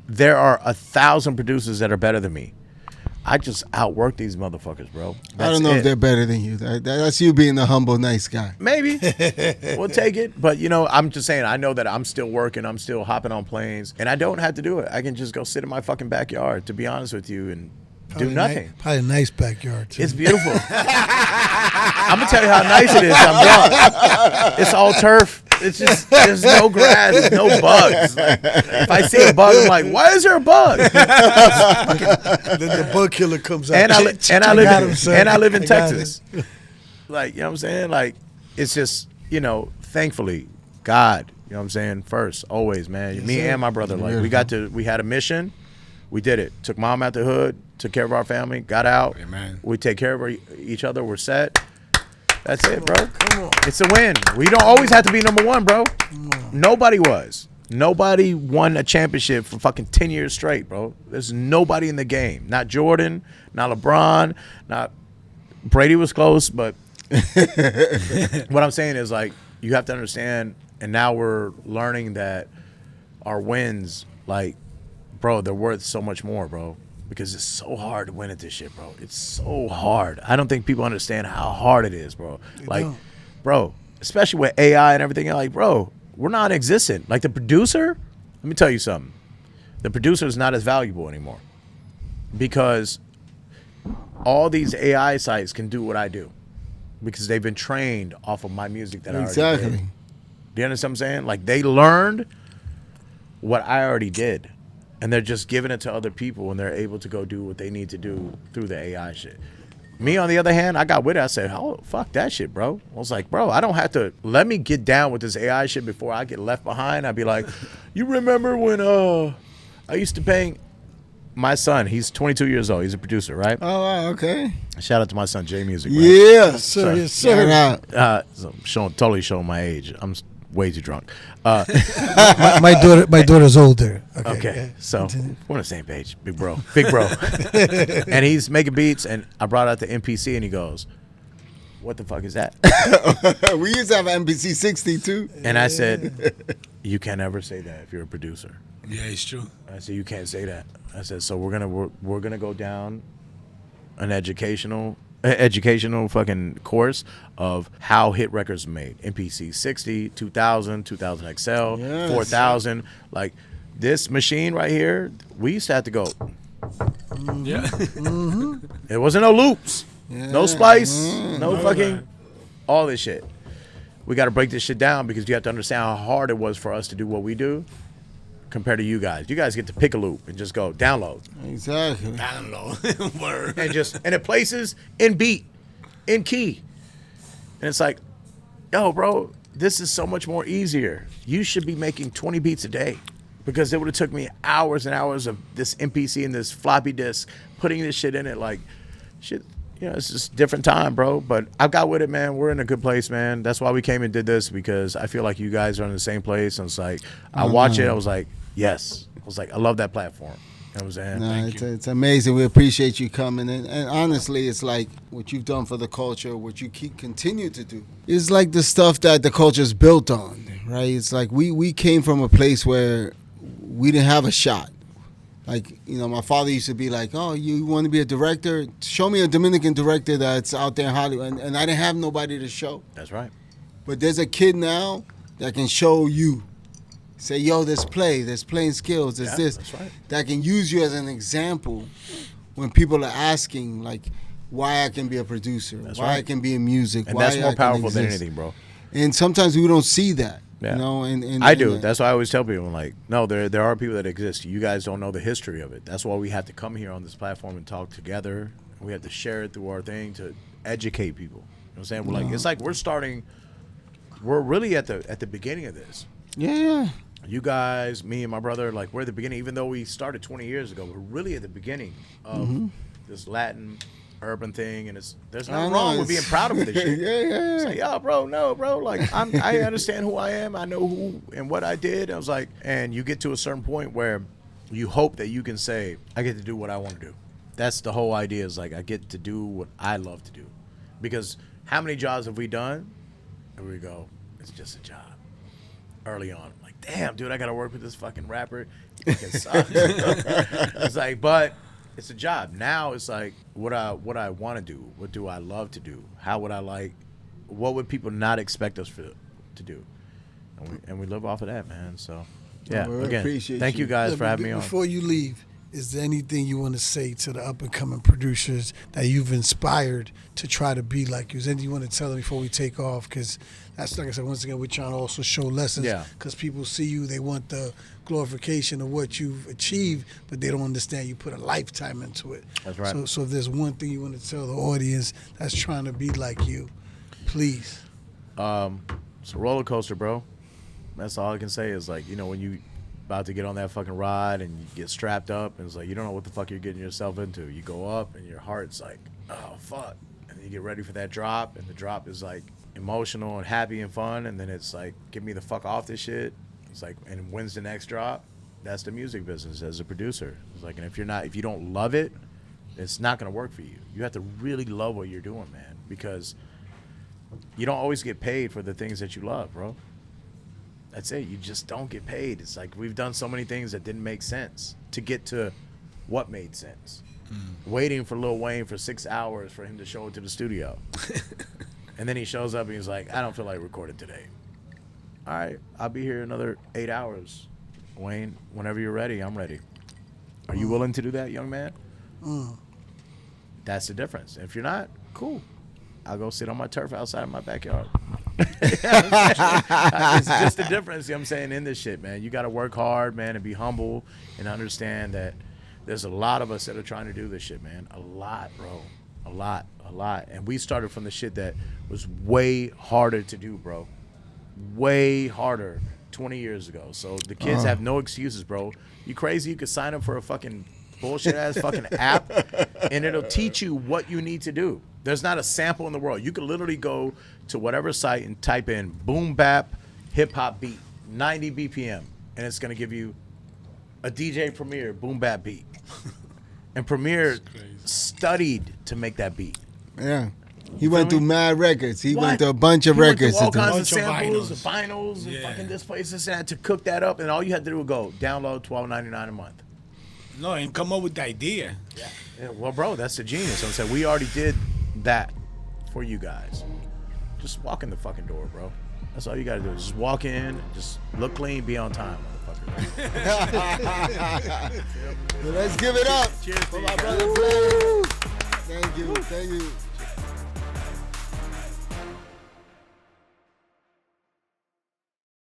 There are 1,000 producers that are better than me. I just outwork these motherfuckers, bro. I don't know if they're better than you. That's you being the humble, nice guy. Maybe. We'll take it. But, you know, I'm just saying, I know that I'm still working. I'm still hopping on planes. And I don't have to do it. I can just go sit in my fucking backyard, to be honest with you, and do nothing. Probably a nice backyard, too. It's beautiful. I'm going to tell you how nice it is. I'm drunk. It's all turf. It's just, there's no grass, there's no bugs. Like, if I see a bug, I'm like, why is there a bug? Then the bug killer comes out. And I live in Texas. Like, you know what I'm saying? Like, it's just, you know, thankfully, God, you know what I'm saying, first, always, man. Yes, Me sir. and my brother, like, we had a mission. We did it. Took mom out the hood, took care of our family, got out. Amen. We take care of each other. We're set. That's it, bro. Come on. It's a win. We don't always have to be number one, bro. Nobody was. Nobody won a championship for fucking 10 years straight, bro. There's nobody in the game. Not Jordan, not LeBron, not Brady was close, but what I'm saying is, like, you have to understand, and now we're learning that our wins, like, bro, they're worth so much more, bro. Because it's so hard to win at this shit, bro. It's so hard. I don't think people understand how hard it is, bro. Like, bro, especially with AI and everything, like, bro, we're non-existent. Like, the producer, let me tell you something. The producer is not as valuable anymore. Because all these AI sites can do what I do. Because they've been trained off of my music that I already did. Do you understand what I'm saying? Like, they learned what I already did. And they're just giving it to other people, and they're able to go do what they need to do through the AI shit. Me, on the other hand, I got with it. I said, oh, fuck that shit, bro. I was like, bro, I don't have to. Let me get down with this AI shit before I get left behind. I'd be like, you remember when I used to pay my son, he's 22 years old. He's a producer, right? Oh, wow, okay. Shout out to my son, J Music. Right? Yeah, sir. Yes, sir. So totally showing my age. I'm way too drunk. My daughter's older. Okay. So we're on the same page, big bro. And he's making beats, and I brought out the MPC, and he goes, what the fuck is that? We used to have MPC 60 too. And I said, you can't ever say that if you're a producer. Yeah, it's true. I said, you can't say that. I said, so we're gonna go down an educational fucking course of how hit records are made. MPC 60, 2000, 2000 XL, Yes. 4000. Like this machine right here, we used to have to go. Yeah. There wasn't no loops, no splice, no fucking, man. all this shit. We got to break this shit down because you have to understand how hard it was for us to do what we do compared to you guys. You guys get to pick a loop and just go download. Exactly. Download. Word. And it places in beat, in key. And it's like, yo, bro, this is so much more easier. You should be making 20 beats a day because it would have took me hours and hours of this MPC and this floppy disk, putting this shit in it. Like, shit, it's just different time, bro. But I got with it, man. We're in a good place, man. That's why we came and did this, because I feel like you guys are in the same place. And it's like, I watch it, I was like, yes. I was like, I love that platform. You know what I'm saying? No, it's amazing. We appreciate you coming in. And honestly, it's like what you've done for the culture, what you continue to do. It's like the stuff that the culture's built on, right? It's like we came from a place where we didn't have a shot. Like, my father used to be like, oh, you want to be a director? Show me a Dominican director that's out there in Hollywood. And I didn't have nobody to show. That's right. But there's a kid now that can show you. Say, yo, there's Play-N-Skillz, there's this. That's right. That can use you as an example when people are asking, like, why I can be a producer, why I can be in music, And why that's more I can powerful than exist. anything, bro. And sometimes we don't see that, Yeah. And I do. That's why I always tell people, I'm like, no, there are people that exist. You guys don't know the history of it. That's why we have to come here on this platform and talk together. We have to share it through our thing to educate people. You know what I'm saying? We're like, it's like we're really at the beginning of this. Yeah. You guys, me and my brother, like, we're at the beginning. Even though we started 20 years ago, we're really at the beginning of this Latin urban thing, and there's nothing wrong with being proud of this shit. Yeah. It's like, yo, bro, no, bro. Like, I understand who I am. I know who and what I did. I was like, and you get to a certain point where you hope that you can say, I get to do what I want to do. That's the whole idea, is like, I get to do what I love to do. Because how many jobs have we done? And we go, it's just a job. Early on, I'm like, damn, dude, I got to work with this fucking rapper. It fucking sucks. It's like, but it's a job. Now it's like, what I want to do. What do I love to do? How would I like? What would people not expect us to do? And we live off of that, man. So, yeah. Well, again, appreciate thank you guys for having me on. Before you leave, is there anything you want to say to the up and coming producers that you've inspired to try to be like you? Is there anything you want to tell them before we take off? Because that's, like I said, once again, we're trying to also show lessons. Yeah. Because people see you, they want the glorification of what you've achieved, but they don't understand you put a lifetime into it. That's right. So if there's one thing you want to tell the audience that's trying to be like you, please. It's a roller coaster, bro. That's all I can say is, like, when you about to get on that fucking ride and you get strapped up and it's like, you don't know what the fuck you're getting yourself into. You go up and your heart's like, oh, fuck. And then you get ready for that drop, and the drop is like emotional and happy and fun, and then it's like, get me the fuck off this shit. It's like, and when's the next drop? That's the music business as a producer. It's like, and if you don't love it, it's not gonna work for you. You have to really love what you're doing, man, because you don't always get paid for the things that you love, bro. That's it. You just don't get paid. It's like, we've done so many things that didn't make sense to get to what made sense. Waiting for Lil Wayne for 6 hours for him to show it to the studio. And then he shows up and he's like, I don't feel like recording today. All right, I'll be here another 8 hours. Wayne, whenever you're ready, I'm ready. Are you willing to do that, young man? That's the difference. If you're not, cool. I'll go sit on my turf outside of my backyard. It's just the difference, you know what I'm saying, in this shit, man. You got to work hard, man, and be humble and understand that there's a lot of us that are trying to do this shit, man. A lot, bro. A lot. And we started from the shit that was way harder to do, bro. Way harder 20 years ago. So the kids have no excuses, bro. You crazy? You could sign up for a fucking bullshit-ass fucking app, and it'll teach you what you need to do. There's not a sample in the world. You could literally go to whatever site and type in boom bap hip hop beat 90 BPM, and it's gonna give you a DJ Premier boom bap beat. And Premier studied to make that beat. Yeah. He went through mad records. He What? went through a bunch of He went records. through all to do. kinds of Bunch of samples, vinyls. and vinyls, and Yeah. fucking this place and that to cook that up, and all you had to do was go download $12.99 a month. No, and come up with the idea. Yeah, well, bro, that's the genius. I'm saying we already did that for you guys. Just walk in the fucking door, bro. That's all you gotta do. Just walk in, and just look clean, be on time, motherfucker. So let's give it up Cheers to for you my guys. brother Flair. Thank you.